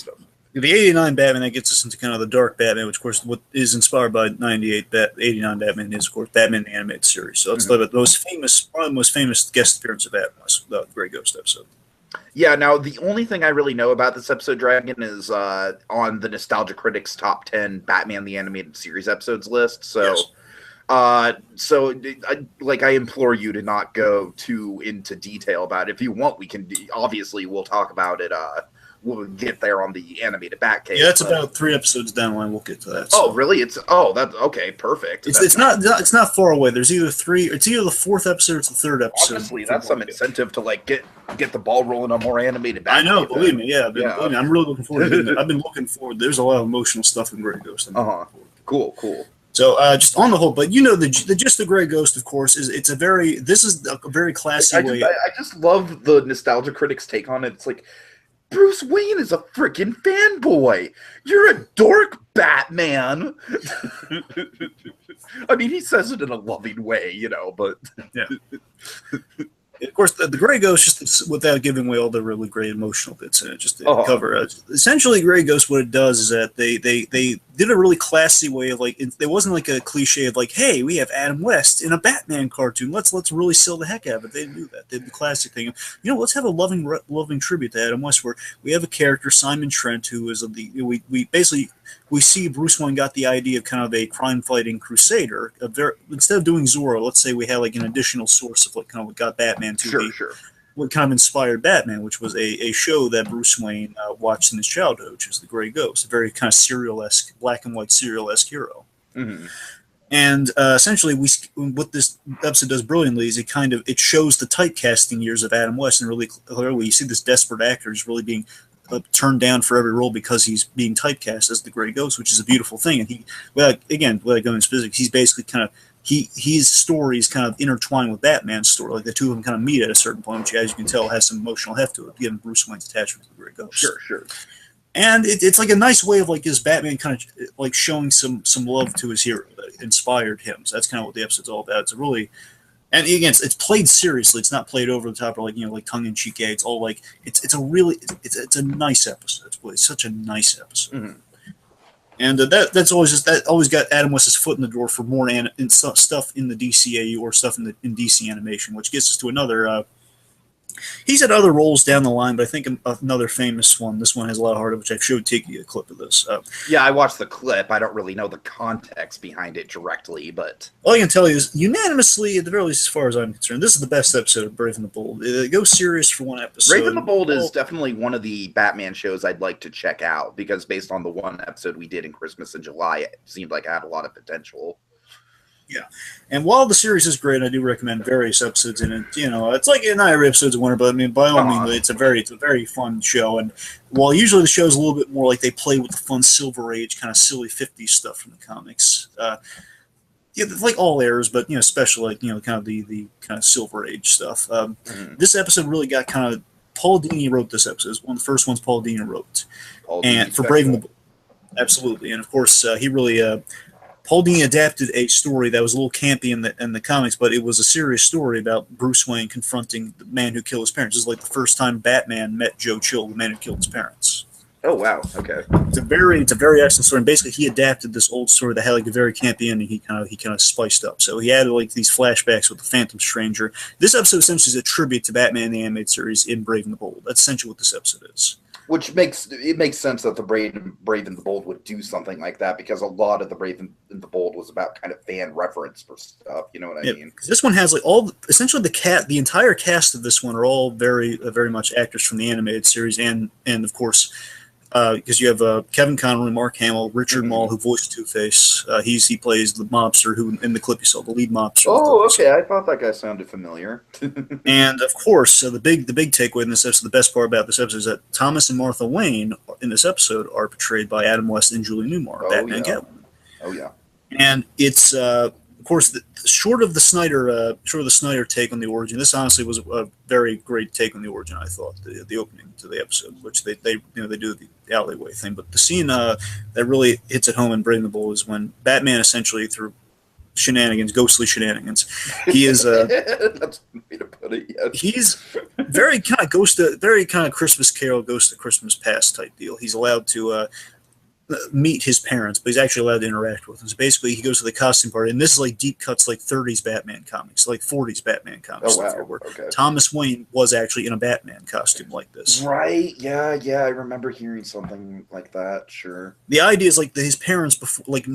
The 89 Batman, that gets us into kind of the dark Batman, which, of course, what is inspired by 89 Batman is, of course, Batman the Animated Series. So it's the most famous, probably the most famous guest appearance of Adam West, the Grey Ghost episode. Yeah, now the only thing I really know about this episode, Dragon, is on the Nostalgia Critics Top 10 Batman the Animated Series episodes list. So, yes. I implore you to not go too into detail about it. If you want, we can, obviously, we'll talk about it. We'll get there on the animated Batcave. Yeah, that's about 3 episodes down the line. We'll get to that. So. Oh, really? That's okay. Perfect. It's not far away. There's either 3. It's either the 4th episode or it's the 3rd episode. Honestly, that's some incentive to get the ball rolling on more animated Batcave. I know. Believe me. Yeah. Believe me, I'm really looking forward to it. I've been looking forward. There's a lot of emotional stuff in Grey Ghost. Cool. So just on the whole, but the just the Grey Ghost, of course, is a very classy way. I just love the Nostalgia Critics take on it. It's like, Bruce Wayne is a freaking fanboy. You're a dork, Batman. I mean, he says it in a loving way, but yeah. Of course, the Grey Ghost, just without giving away all the really great emotional bits in it, just to cover. Essentially, Grey Ghost, what it does is that they did a really classy way of there wasn't like a cliche of hey, we have Adam West in a Batman cartoon. Let's really sell the heck out of it. They didn't do that. They did the classic thing. Let's have a loving tribute to Adam West, where we have a character, Simon Trent, who is we see Bruce Wayne got the idea of kind of a crime-fighting crusader. Instead of doing Zorro, let's say we had an additional source of kind of what got Batman to be. Sure. What kind of inspired Batman, which was a show that Bruce Wayne watched in his childhood, which is The Grey Ghost, a very kind of serial-esque, black and white serial-esque hero. Mm-hmm. And essentially, what this episode does brilliantly is it shows the typecasting years of Adam West, and really clearly you see this desperate actor who's really being turned down for every role because he's being typecast as the Grey Ghost, which is a beautiful thing. And without going into specifics, he's basically kind of his story is kind of intertwined with Batman's story. Like the two of them kind of meet at a certain point, which, as you can tell, has some emotional heft to it, given Bruce Wayne's attachment to the Grey Ghost. Sure. And it's like a nice way of this Batman kind of showing some love to his hero that inspired him. So that's kind of what the episode's all about. It's a really. And again, it's played seriously. It's not played over the top or tongue-in-cheek gag. It's all it's a nice episode. It's really such a nice episode. Mm-hmm. And that always got Adam West's foot in the door for more stuff in the DCAU or stuff in DC animation, which gets us to another. He's had other roles down the line, but I think another famous one. This one has a lot of heart, which I've showed Tiki a clip of this. Yeah, I watched the clip. I don't really know the context behind it directly, but all I can tell you is unanimously, at the very least, as far as I'm concerned, this is the best episode of Brave and the Bold. It goes serious for one episode. Brave and the Bold is definitely one of the Batman shows I'd like to check out because based on the one episode we did in Christmas in July, it seemed like it had a lot of potential. Yeah, and while the series is great, I do recommend various episodes in it. It's like not every episode's a winner, but I mean, by all means, it's a very fun show. And while usually the show's a little bit more like they play with the fun Silver Age kind of silly '50s stuff from the comics, like all eras, but especially kind of the kind of Silver Age stuff. This episode really got kind of Paul Dini wrote this episode. It's one of the first ones Paul Dini wrote, and for Brave and the Bold, absolutely, and of course he really. Paul Dini adapted a story that was a little campy in the comics, but it was a serious story about Bruce Wayne confronting the man who killed his parents. This is like the first time Batman met Joe Chill, the man who killed his parents. Oh wow! Okay, it's a very excellent story. And basically, he adapted this old story that had a very campy ending. He kind of spiced up. So he added these flashbacks with the Phantom Stranger. This episode essentially is a tribute to Batman the Animated Series in Brave and the Bold. That's essentially what this episode is. Which makes sense that the Brave and the Bold would do something like that because a lot of the Brave and the Bold was about kind of fan reference for stuff. You know what I mean? This one has essentially the entire cast of this one are all very much actors from the animated series and of course. Because you have Kevin Conroy, Mark Hamill, Richard Mall, who voiced Two-Face. He plays the mobster who, in the clip you saw, the lead mobster. Oh, okay. I thought that guy sounded familiar. And, of course, the big takeaway in this episode, the best part about this episode is that Thomas and Martha Wayne in this episode are portrayed by Adam West and Julie Newmar, Batman and Catwoman. Oh, yeah. And it's... of course, short of the Snyder take on the origin, this honestly was a very great take on the origin. I thought the opening to the episode, which they do the alleyway thing, but the scene that really hits it home in Brave and the Bold is when Batman essentially through ghostly shenanigans, he is. That's the way to put it. Yes. very kind of Christmas Carol, Ghost of Christmas Past type deal. He's allowed to meet his parents, but he's actually allowed to interact with them. So basically, he goes to the costume party, and this is like deep cuts, like 30s Batman comics, like 40s Batman comics. Oh, wow. Here, where Okay. Thomas Wayne was actually in a Batman costume like this. Right? Yeah. I remember hearing something like that. Sure. The idea is like that his parents, before, like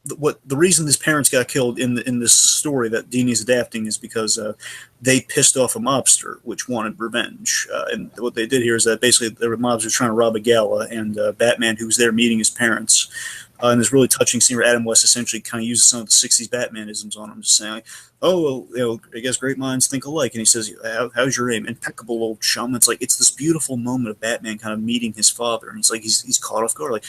the reason his parents got killed in this story that Dini's adapting is because they pissed off a mobster which wanted revenge, and what they did here is that basically the mobs were trying to rob a gala, and Batman, who was there meeting his parents, in this really touching scene where Adam West essentially kind of uses some of the 60s Batmanisms on him, just saying, like, oh, well, I guess great minds think alike. And he says, how's your aim? Impeccable, old chum. It's like, it's this beautiful moment of Batman kind of meeting his father. And he's like, he's caught off guard. Like,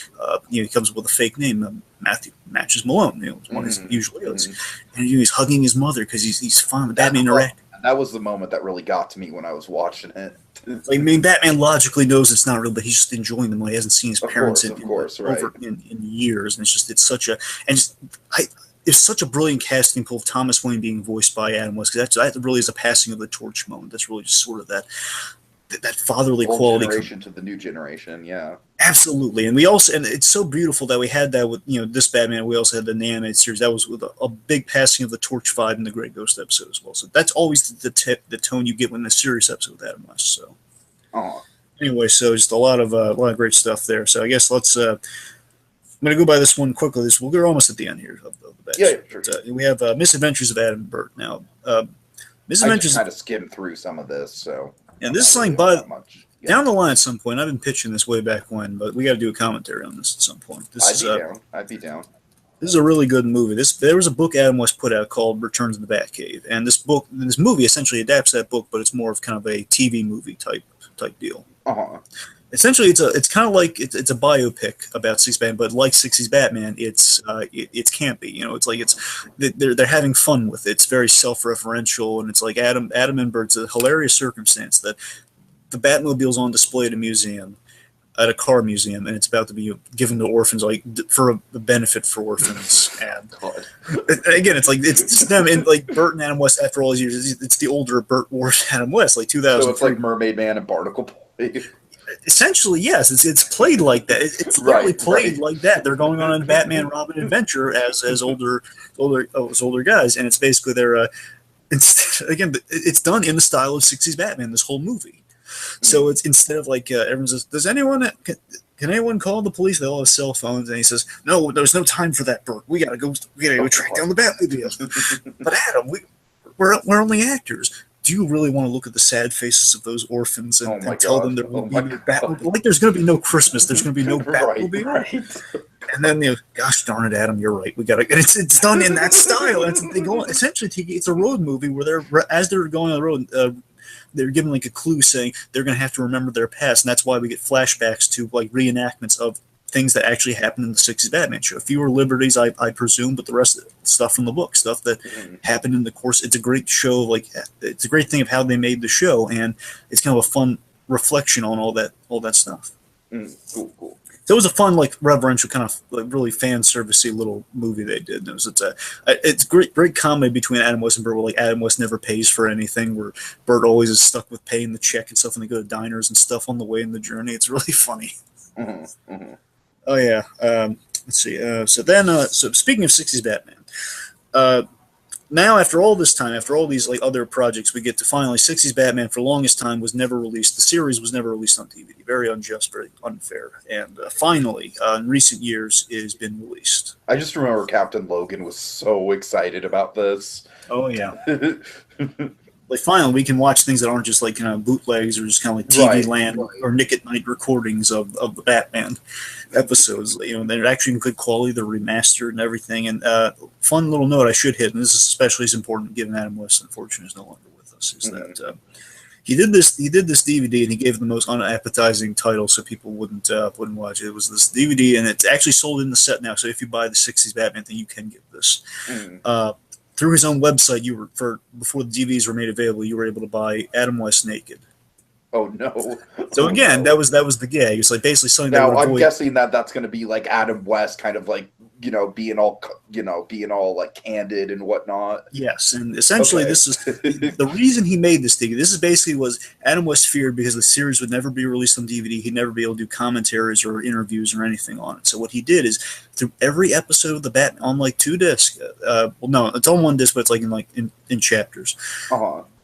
he comes up with a fake name, Matthew Matches Malone, one he usually is. And he's hugging his mother because he's fond of Batman interacting. That was the moment that really got to me when I was watching it. Like, I mean, Batman logically knows it's not real, but he's just enjoying them. He hasn't seen his parents in years, and it's such a it's such a brilliant casting pull of Thomas Wayne being voiced by Adam West, because that really is a passing of the torch moment. That's really just sort of that fatherly old quality generation to the new generation. Yeah, absolutely. And we also, and it's so beautiful that we had that with this Batman. We also had the animated series that was with a big passing of the torch vibe in the Great Ghost episode as well. So that's always the tone you get when the serious episode with Adam West. So anyway, so just a lot of great stuff there. So I guess let's. I'm going to go by this one quickly. We're almost at the end here of the batch. Yeah, sure. But, we have Misadventures of Edinburgh now. Misadventures. I just kind of skimmed through some of this, so. And this is something down the line at some point. I've been pitching this way back when, but we got to do a commentary on this at some point. I'd be down. This is a really good movie. There was a book Adam West put out called Return to the Batcave, and this movie essentially adapts that book, but it's more of kind of a TV movie type deal. Essentially, it's kind of like it's a biopic about 60s Batman, but like 60s Batman, it's campy. They're having fun with it. It's very self-referential, and it's like Adam and Bert's a hilarious circumstance that the Batmobile's on display at a museum, at a car museum, and it's about to be given to orphans, like for a benefit for orphans. And again, it's just them, and like Bert and Adam West. After all these years, it's the older Bert Ward Adam West, like 2000. So it's like Mermaid Man and Barnacle Boy. Essentially, yes, it's played like that. It's literally played like that. They're going on a Batman Robin adventure as older guys, and it's basically it's done in the style of 60s Batman. This whole movie, so it's instead of like everyone says, can anyone call the police? They all have cell phones, and he says, no, there's no time for that, Bert. We gotta go track down the Batmobile. But Adam, we're only actors. Do you really want to look at the sad faces of those orphans and tell them there won't be no Batmobile? Like, there's going to be no Christmas. There's going to be no Batmobile. Right. And then, gosh darn it, Adam, you're right. We got to. It's done in that style. That's what they go on. Essentially, it's a road movie where as they're going on the road, they're given like a clue saying they're going to have to remember their past, and that's why we get flashbacks to like reenactments of things that actually happened in the 60s Batman show. Fewer liberties, I presume, but the rest of the stuff from the book, stuff that happened in the course. It's a great show. Like, it's a great thing of how they made the show, and it's kind of a fun reflection on all that stuff. Cool. So it was a fun, like, reverential kind of like really fan servicey little movie they did. It's great comedy between Adam West and Bert, where like Adam West never pays for anything, where Bert always is stuck with paying the check and stuff, and they go to diners and stuff on the way in the journey. It's really funny. Oh yeah. Let's see. So speaking of 60s Batman, now after all this time, after all these like other projects, we get to finally 60s Batman. For the longest time, was never released. The series was never released on DVD. Very unjust, very unfair. And finally, in recent years, it has been released. I just remember Captain Logan was so excited about this. Oh yeah. Like, finally, we can watch things that aren't just like bootlegs or just kind of like TV Land or Nick at Night recordings of the Batman episodes. They're actually in good quality. They're remastered and everything. And fun little note I should hit, and this is especially as important given Adam West, unfortunately, is no longer with us, is that he did this DVD, and he gave it the most unappetizing title so people wouldn't watch it. It was this DVD, and it's actually sold in the set now. So if you buy the 60s Batman thing, you can get this. Through his own website, before the DVDs were made available, you were able to buy Adam West naked. Oh no! So again, that was the gag. It's like basically something. Now I'm guessing that's going to be like Adam West, kind of like being all like candid and whatnot. Yes, and essentially this is the reason he made this thing. This is basically was Adam West feared because the series would never be released on DVD. He'd never be able to do commentaries or interviews or anything on it. So what he did is through every episode of the Bat on like 2 discs. Well, no, it's on 1 disc, but it's like in chapters.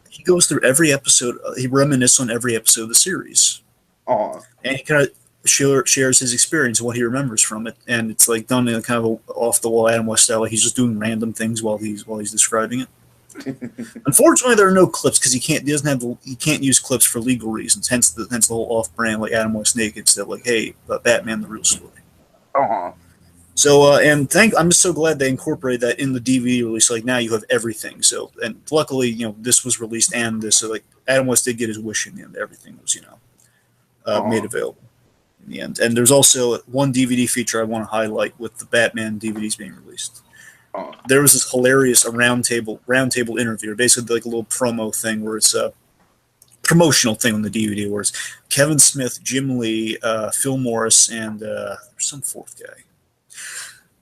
He goes through every episode. He reminisces on every episode of the series. And he kind of shares his experience and what he remembers from it, and it's like done in a kind of off the wall Adam West style. Like he's just doing random things while he's describing it. Unfortunately, there are no clips because he can't use clips for legal reasons. Hence the whole off brand like Adam West Naked stuff. Like, hey, Batman: The Real Story. So I'm just so glad they incorporated that in the DVD release. Like now you have everything. So and luckily this was released and this so like Adam West did get his wish in the end. Everything was made available in the end. And there's also one DVD feature I want to highlight with the Batman DVDs being released. There was this hilarious roundtable interview, basically like a little promo thing where it's a promotional thing on the DVD where it's Kevin Smith, Jim Lee, Phil Morris, and there's some 4th guy.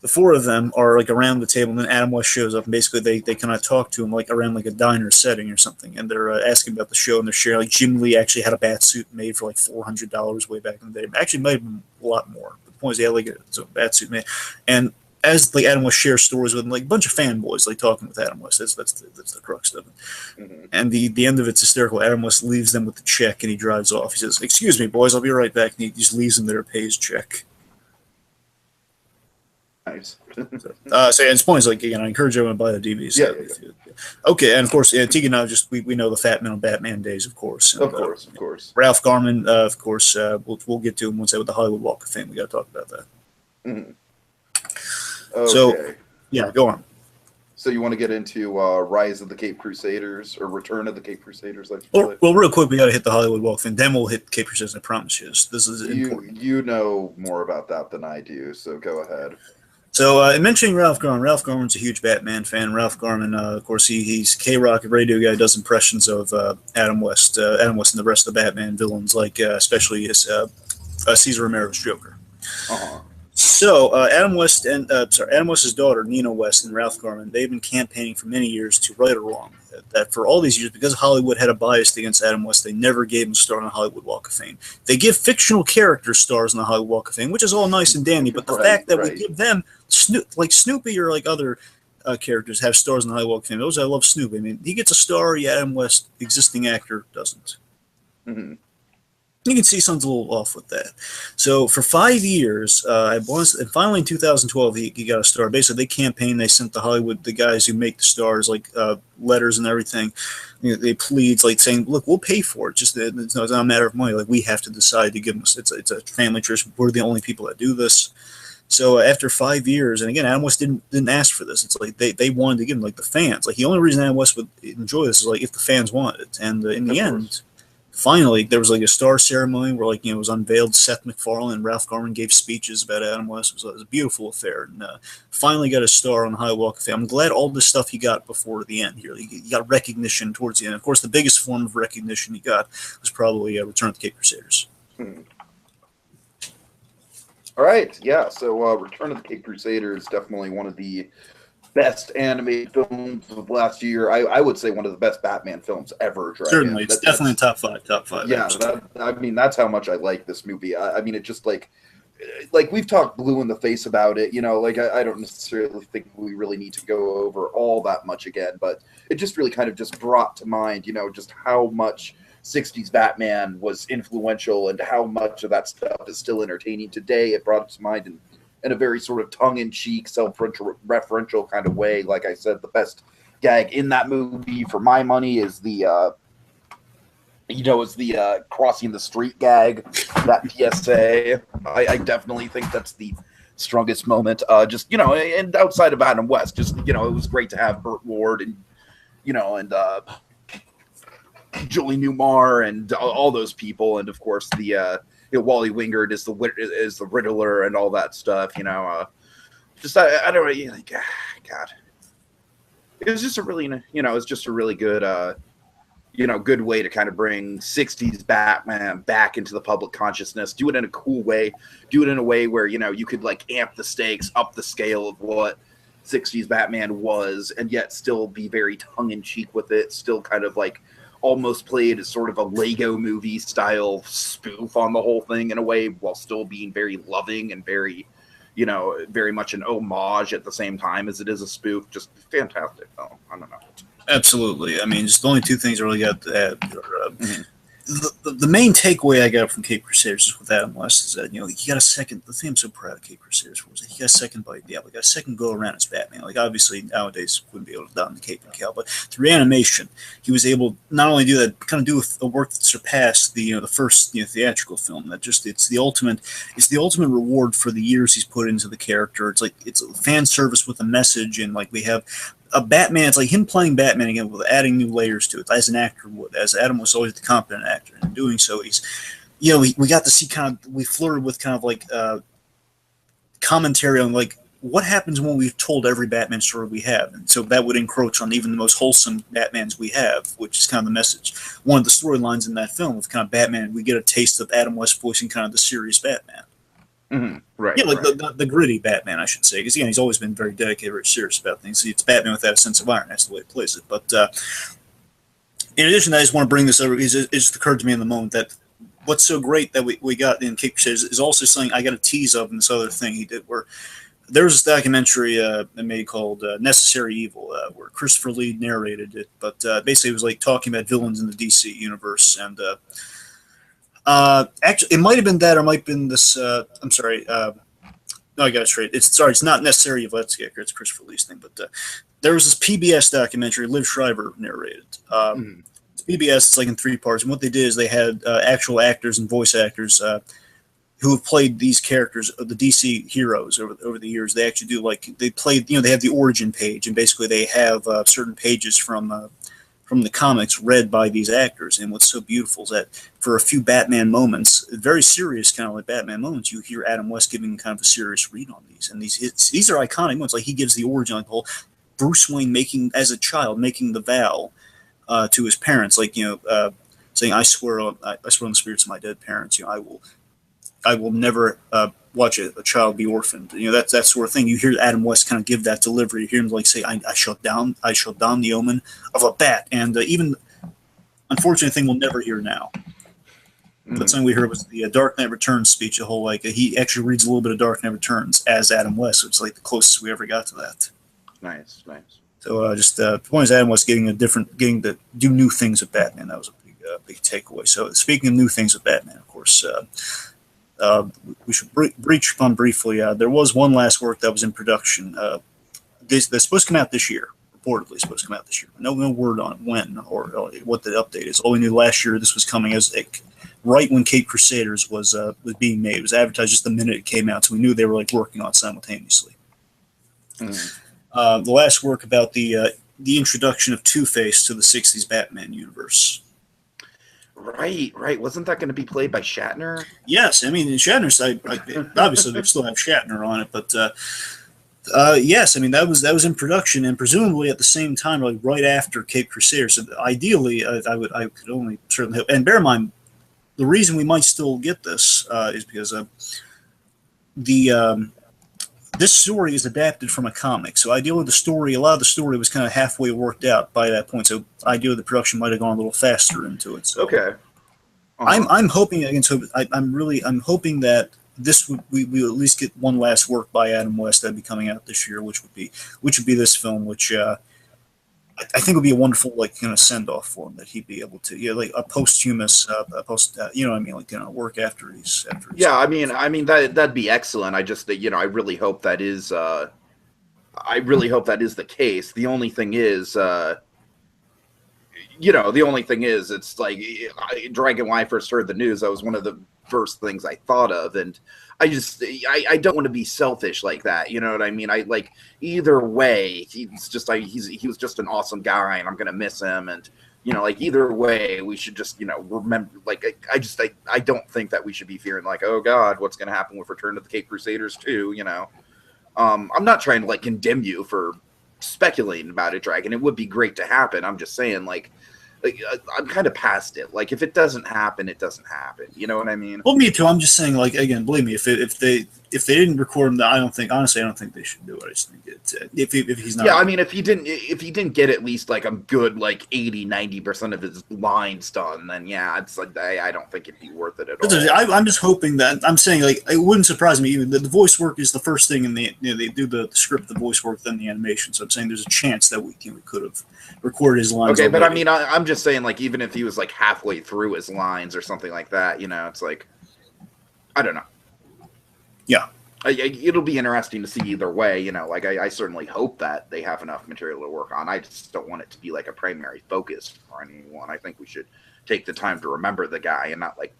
The 4 of them are like around the table, and then Adam West shows up, and basically they kind of talk to him like around like a diner setting or something, and they're asking about the show, and they're sharing like Jim Lee actually had a bat suit made for like $400 way back in the day. Actually, might have been a lot more. But the point is, he had like a bat suit made, and as like Adam West shares stories with him, like a bunch of fanboys like talking with Adam West. That's the crux of it. And the end of it's hysterical. Adam West leaves them with the check, and he drives off. He says, "Excuse me, boys, I'll be right back." And he just leaves them there, pays check. Nice. So his point is like again, I encourage everyone to buy the DVDs. Okay, and of course, Tiki and I just we know the Fat Man on Batman days, of course. And, of course. Ralph Garman, of course. We'll get to him once with the Hollywood Walk of Fame. We got to talk about that. Okay. So, yeah, go on. So you want to get into Rise of the Cape Crusaders or Return of the Cape Crusaders? Well, real quick, we got to hit the Hollywood Walk of Fame. Then we'll hit Cape Crusaders. I promise you. This is important. You know more about that than I do, so go ahead. So, mentioning Ralph Garman. Ralph Garman's a huge Batman fan. Ralph Garman, of course, he's K-Rock, a radio guy, does impressions of Adam West. Adam West and the rest of the Batman villains, like especially his Cesar Romero's Joker. So Adam West's daughter Nina West and Ralph Garman, they've been campaigning for many years to right a wrong. That for all these years, because Hollywood had a bias against Adam West, they never gave him a star on the Hollywood Walk of Fame. They give fictional characters stars on the Hollywood Walk of Fame, which is all nice and dandy. But the fact that we give them like Snoopy or like other characters have stars on the Hollywood Walk of Fame. Those I love Snoopy. I mean, he gets a star. Yeah, Adam West, existing actor, doesn't. You can see something's a little off with that. So for 5 years, and finally in 2012, he got a star. Basically, they campaigned. They sent the Hollywood, the guys who make the stars, like letters and everything. They pleads, like saying, "Look, we'll pay for it. Just it's not a matter of money. Like we have to decide to give them. It's a family tradition. We're the only people that do this." So after 5 years, and again, Adam West didn't ask for this. It's like they wanted to give him, like the fans. Like the only reason Adam West would enjoy this is like if the fans wanted it. And in the end. Finally, there was like a star ceremony where it was unveiled. Seth MacFarlane and Ralph Garman gave speeches about Adam West. It was a beautiful affair, and finally got a star on the Hollywood Walk of Fame. I'm glad all this stuff he got before the end here. He got recognition towards the end. Of course, the biggest form of recognition he got was probably Return of the Cape Crusaders. All right, yeah. So Return of the Cape Crusaders is definitely one of the best animated films of last year. I would say one of the best Batman films ever. Certainly, it's definitely top five. Yeah, that's how much I like this movie. I mean, it just like we've talked blue in the face about it. I don't necessarily think we really need to go over all that much again, but it just really kind of just brought to mind, just how much 60s Batman was influential and how much of that stuff is still entertaining today. It brought it to mind in a very sort of tongue-in-cheek, self-referential kind of way. Like I said, the best gag in that movie, for my money, is the crossing the street gag, that PSA. I definitely think that's the strongest moment. And outside of Adam West, it was great to have Burt Ward and Julie Newmar and all those people, and of course the Wally Wingard is the Riddler and all that stuff. I don't know. God, it was just a really, it's just a really good, good way to kind of bring 60s Batman back into the public consciousness. Do it in a cool way. Do it in a way where, you could like amp the stakes, up the scale of what 60s Batman was, and yet still be very tongue-in-cheek with it. Still kind of like almost played as sort of a Lego movie style spoof on the whole thing in a way, while still being very loving and very, very much an homage at the same time as it is a spoof. Just fantastic. Oh, I don't know. Absolutely. I mean, just the only two things I really got to add are, the main takeaway I got from Cape Crusaders is with Adam West is that, he got a second. The thing I'm so proud of Cape Crusaders was that he got a second bite. Yeah, he got a second go around as Batman. Like, obviously, nowadays, wouldn't be able to don the cape and cowl, but through animation, he was able to not only do that, but kind of do a work that surpassed the first theatrical film. That just it's the ultimate reward for the years he's put into the character. It's like it's a fan service with a message, and like we have a Batman. It's like him playing Batman again with adding new layers to it, as an actor would. As Adam was always the competent actor, and in doing so, he's, we got to see we flirted with kind of like commentary on like what happens when we've told every Batman story we have, and so that would encroach on even the most wholesome Batmans we have, which is kind of the message. One of the storylines in that film with kind of Batman, we get a taste of Adam West voicing kind of the serious Batman. Mm-hmm. Right. Yeah, like the gritty Batman, I should say, because he's always been very dedicated, very serious about things. It's Batman without a sense of irony. That's the way it plays it. But in addition, I just want to bring this over. It just occurred to me in the moment that what's so great that we got in Cape Crusaders is also something I got a tease of in this other thing he did, where there was this documentary made called Necessary Evil, where Christopher Lee narrated it, but basically it was like talking about villains in the DC universe, and actually, it might have been that, or it might have been this. I'm sorry. No, I got it straight. It's not Necessary Evil. That's it's Christopher Lee's thing. But there was this PBS documentary Liv Schreiber narrated. It's PBS. It's like in 3 parts, and what they did is they had actual actors and voice actors who have played these characters, the DC heroes over the years. They actually do they played. They have the origin page, and basically they have certain pages from the comics read by these actors. And what's so beautiful is that for a few Batman moments, very serious kind of like Batman moments, you hear Adam West giving kind of a serious read on these. And these are iconic moments. Like he gives the origin, like the whole Bruce Wayne as a child, making the vow to his parents, saying, I swear on the spirits of my dead parents, I will never watch a child be orphaned. That's that sort of thing. You hear Adam West kind of give that delivery. You hear him say, I shall don the omen of a bat. And even unfortunate thing we'll never hear now. But something we heard was the Dark Knight Returns speech. The whole he actually reads a little bit of Dark Knight Returns as Adam West. So it's like the closest we ever got to that. Nice. So the point is Adam West getting to do new things with Batman. That was a big takeaway. So speaking of new things with Batman, of course. We should breach upon briefly. There was one last work that was in production. They're supposed to come out this year. Reportedly supposed to come out this year. No word on when or what the update is. All we knew last year this was coming as right when Cape Crusaders was being made. It was advertised just the minute it came out, so we knew they were working on it simultaneously. The last work about the introduction of Two-Face to the '60s Batman universe. Right. Wasn't that going to be played by Shatner? Yes, I mean Shatner's. Obviously, they still have Shatner on it, but yes, I mean that was in production, and presumably at the same time, right after Cape Crusaders. So ideally, I could only certainly hope. And bear in mind, the reason we might still get this is because this story is adapted from a comic. So ideally, a lot of the story was kind of halfway worked out by that point. So ideally, the production might have gone a little faster into it. So okay. I'm hoping against hope. I'm hoping that we at least get one last work by Adam West that'd be coming out this year, which would be this film, which I think would be a wonderful kind of send off for him, that he'd be able to like a posthumous work after he's yeah. I mean that'd be excellent. I just I really hope that is the case. The only thing is it's like Dragon, when I first heard the news, that was one of the first things I thought of, and I don't want to be selfish like that. You know what I mean? I like either way, he was just an awesome guy, and I'm gonna miss him. And either way, we should just remember. I don't think that we should be fearing oh God, what's gonna happen with Return of the Cape Crusaders 2. I'm not trying to condemn you for speculating about it, Dragon. It would be great to happen. I'm just saying like, I'm kind of past it. Like, if it doesn't happen, it doesn't happen. You know what I mean? Well, me too. I'm just saying, like, again, believe me, if they didn't record him, I don't think they should do it. I just think if he's not. Yeah, I mean, if he didn't get at least like a good like 80-90% of his lines done, then yeah, it's like I don't think it'd be worth it at all. I'm just hoping that I'm saying, like, it wouldn't surprise me even that the voice work is the first thing, and they do the script, the voice work, then the animation. So I'm saying there's a chance that we could have recorded his lines. Okay, but I mean, I'm just saying, like, even if he was like halfway through his lines or something like that, it's like, I don't know. Yeah. It'll be interesting to see either way, like I certainly hope that they have enough material to work on. I just don't want it to be like a primary focus for anyone. I think we should take the time to remember the guy and not like,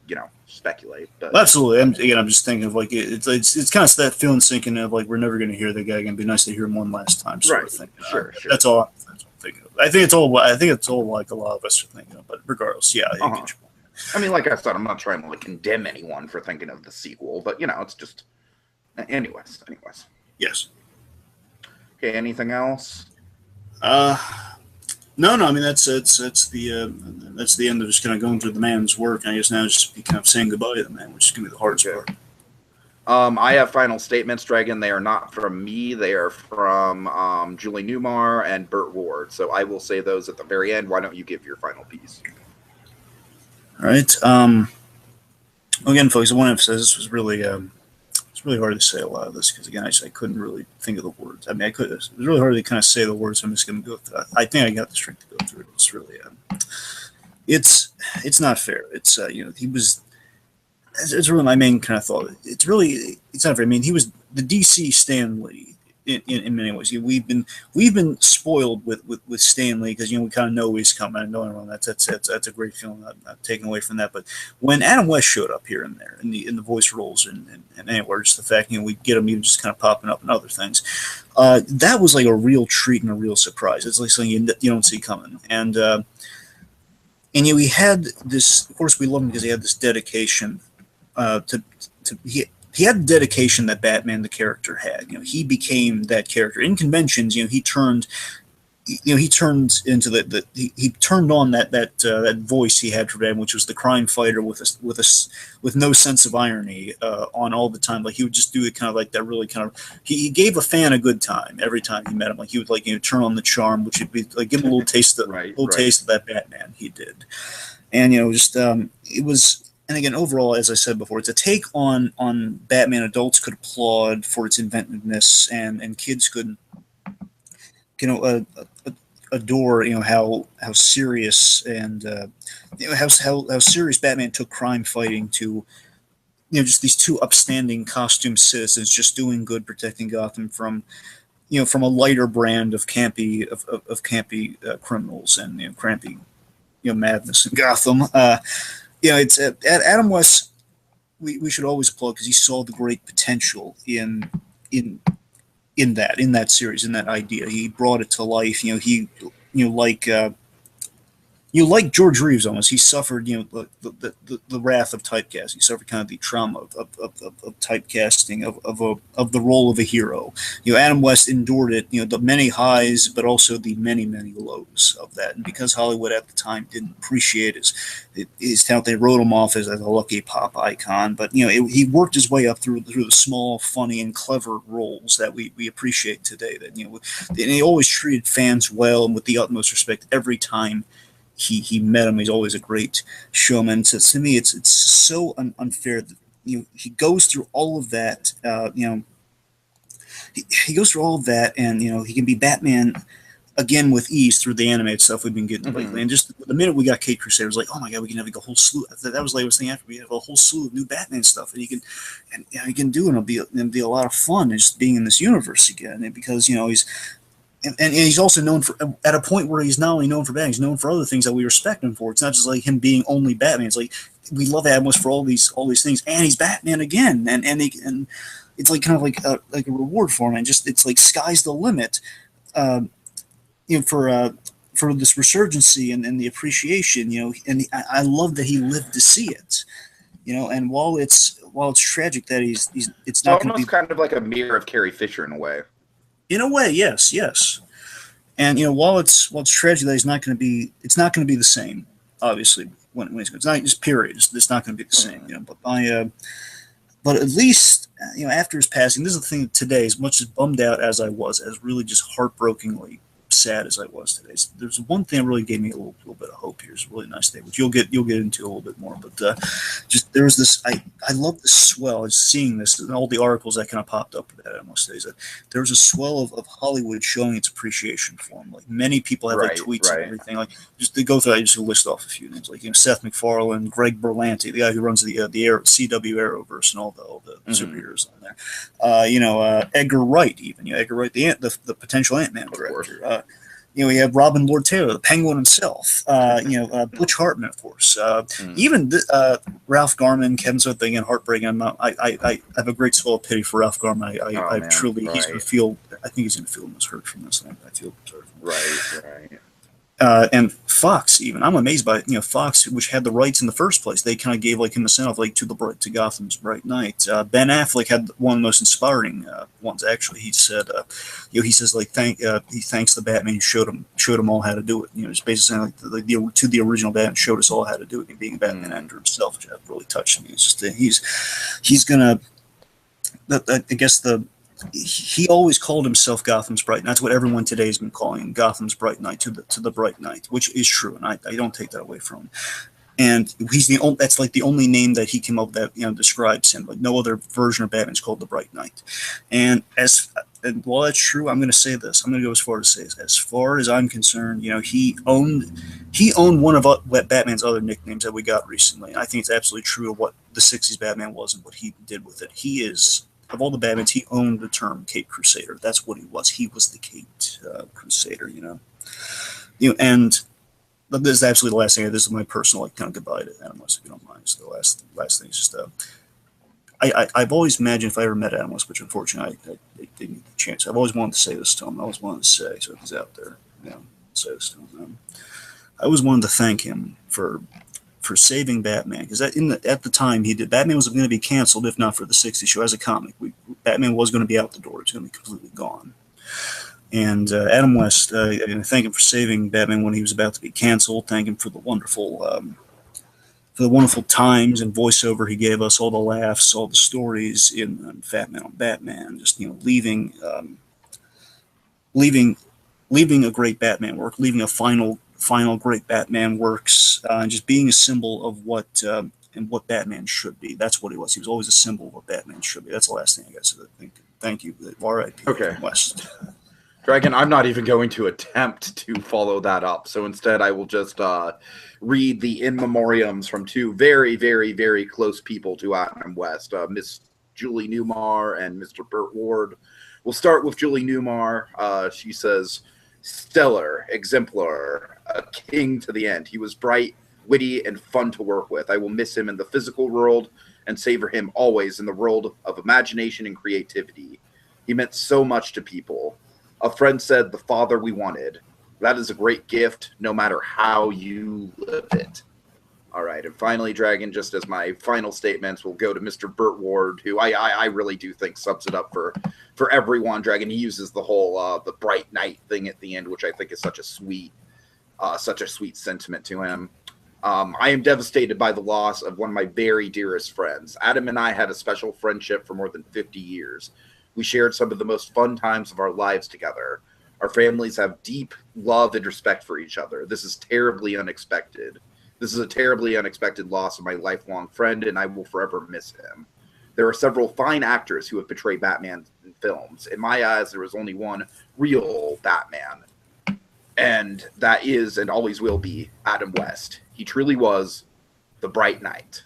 speculate. But absolutely. I'm just thinking of like, it's kind of that feeling sinking of like, we're never going to hear the guy again. It'd be nice to hear him one last time. Sort of thing. Sure. That's all I'm thinking of. I think it's all like a lot of us are thinking of, but regardless, yeah. I mean, like I said, I'm not trying to like condemn anyone for thinking of the sequel, but it's just, anyways. Yes. Okay. Anything else? No. I mean, that's the end of just kind of going through the man's work. I guess now it's just be kind of saying goodbye to the man, which is going to be the hardest part. I have final statements, Dragon. They are not from me. They are from Julie Newmar and Burt Ward. So I will say those at the very end. Why don't you give your final piece? All right. Again, folks, I want to emphasize this was really it's really hard to say a lot of this because again, I couldn't really think of the words. I mean, it was really hard to kind of say the words. So I'm just going to go through. I think I got the strength to go through it. It's really it's not fair. It's he was. It's really my main kind of thought. It's not fair. I mean, he was the DC Stan Lee in many ways. We've been spoiled with Stan Lee because we kind of know he's coming and knowing that's a great feeling. Not taking away from that, but when Adam West showed up here and there in the voice roles and anywhere, just the fact we get him even just kind of popping up and other things, that was like a real treat and a real surprise. It's like something you don't see coming. And we had this. Of course, we love him because he had this dedication. He had the dedication that Batman the character had. He became that character in conventions. He turned into he turned on that voice he had for Batman, which was the crime fighter with no sense of irony on all the time. Like he would just do it kind of like that. Really kind of he gave a fan a good time every time he met him. Like he would turn on the charm, which would be like give him a little taste of taste of that Batman he did. And it was. And again, overall, as I said before, it's a take on Batman adults could applaud for its inventiveness, and kids could, adore, how serious and how serious Batman took crime fighting to, just these two upstanding costume citizens just doing good, protecting Gotham from a lighter brand of campy criminals and crampy, madness in Gotham. It's Adam West. We should always applaud because he saw the great potential in that series, in that idea. He brought it to life. Like George Reeves almost. He suffered the wrath of typecasting. He suffered kind of the trauma of typecasting of the role of a hero. Adam West endured it. The many highs, but also the many lows of that. And because Hollywood at the time didn't appreciate his talent, they wrote him off as a lucky pop icon. But he worked his way up through the small, funny, and clever roles that we appreciate today. That and he always treated fans well and with the utmost respect every time he met him. He's always a great showman. So to me, it's so unfair that he goes through all of that. He goes through all of that, and he can be Batman again with ease through the animated stuff we've been getting lately. And just the minute we got Kate Crusaders, like, oh my god, we can have like a whole slew. That was the latest thing after we have a whole slew of new Batman stuff, and he can do, and it'll be a lot of fun just being in this universe again. And because he's. And he's also known for, at a point where he's not only known for Batman, he's known for other things that we respect him for. It's not just like him being only Batman. It's like we love Adam West for all these things, and he's Batman again, and it's like kind of like a reward for him, and just it's like sky's the limit, for this resurgency and the appreciation, and I love that he lived to see it, and while it's tragic that it's not almost kind of like a mirror of Carrie Fisher in a way. In a way, yes. And while it's tragic that it's not going to be the same. Obviously, when it's not just period, it's not going to be the same. But at least after his passing, this is the thing today. As much as bummed out as I was, as really just heartbrokenly sad as I was today, there's one thing that really gave me a little bit of hope here. It's a really nice thing, which you'll get into a little bit more. But just there was this. I love this swell. Just seeing this and all the articles that kind of popped up about it most days. That there was a swell of Hollywood showing its appreciation for him. Like many people have like tweets and everything. Like just to go through, I just list off a few names like Seth MacFarlane, Greg Berlanti, the guy who runs the CW Arrowverse and all the superheroes on there. Edgar Wright, even Edgar Wright, the potential Ant-Man director. We have Robin Lord Taylor, the Penguin himself. Butch Hartman, of course. Even Ralph Garman, Kevin Smith. Again, heartbreaking. I have a great swell of pity for Ralph Garman. He's going to feel. I think he's going to feel the most hurt from this. I feel sorry for him. Right. And Fox, even I'm amazed by Fox, which had the rights in the first place. They kind of gave him a send off to Gotham's Bright Knight. Ben Affleck had one of the most inspiring ones. Actually, he said, he says he thanks the Batman who showed him all how to do it. It's basically saying to the original Batman showed us all how to do it. And being a Batman actor himself, which really touched me. It's just he's gonna. I guess he always called himself Gotham's Bright Knight. That's what everyone today has been calling him, Gotham's Bright Knight, to the Bright Knight, which is true, and I don't take that away from him. And he's that's like the only name that he came up with that describes him. Like no other version of Batman is called the Bright Knight. And while that's true, I'm going to say this. I'm going to go as far as to say, as far as I'm concerned, he owned one of Batman's other nicknames that we got recently. And I think it's absolutely true of what the '60s Batman was and what he did with it. He is. Of all the Batmans, he owned the term Caped Crusader. That's what he was. He was the Caped Crusader, And this is absolutely the last thing. This is my personal kind of goodbye to Adam West, if you don't mind. So the last thing is just I've always imagined if I ever met Adam West, which unfortunately I didn't get the chance. I've always wanted to say this to him. I always wanted to say, so if he's out there, say this to him. I always wanted to thank him for saving Batman, because at the time Batman was going to be canceled if not for the '60s show as a comic. Batman was going to be out the door; it's going to be completely gone. And Adam West, thank him for saving Batman when he was about to be canceled. Thank him for the wonderful times and voiceover he gave us, all the laughs, all the stories in Batman on Batman. Just leaving a great Batman work, leaving a final great Batman works, and just being a symbol of what Batman should be. That's what he was. He was always a symbol of what Batman should be. That's the last thing I got to say. Thank you. R.I.P. Okay. West. Dragon, I'm not even going to attempt to follow that up. So instead, I will just read the in memoriams from two very, very, very close people to Adam West, Miss Julie Newmar and Mr. Burt Ward. We'll start with Julie Newmar. She says, stellar, exemplar, a king to the end. He was bright, witty, and fun to work with. I will miss him in the physical world and savor him always in the world of imagination and creativity. He meant so much to people. A friend said, the father we wanted. That is a great gift, no matter how you live it. All right, and finally, Dragon, just as my final statements, we'll go to Mr. Burt Ward, who I really do think sums it up for everyone. Dragon, he uses the whole the bright night thing at the end, which I think is such a sweet sentiment to him. I am devastated by the loss of one of my very dearest friends. Adam and I had a special friendship for more than 50 years. We shared some of the most fun times of our lives together. Our families have deep love and respect for each other. This is terribly unexpected. This is a terribly unexpected loss of my lifelong friend, and I will forever miss him. There are several fine actors who have portrayed Batman in films. In my eyes, there is only one real Batman, and that is and always will be Adam West. He truly was the Bright Knight.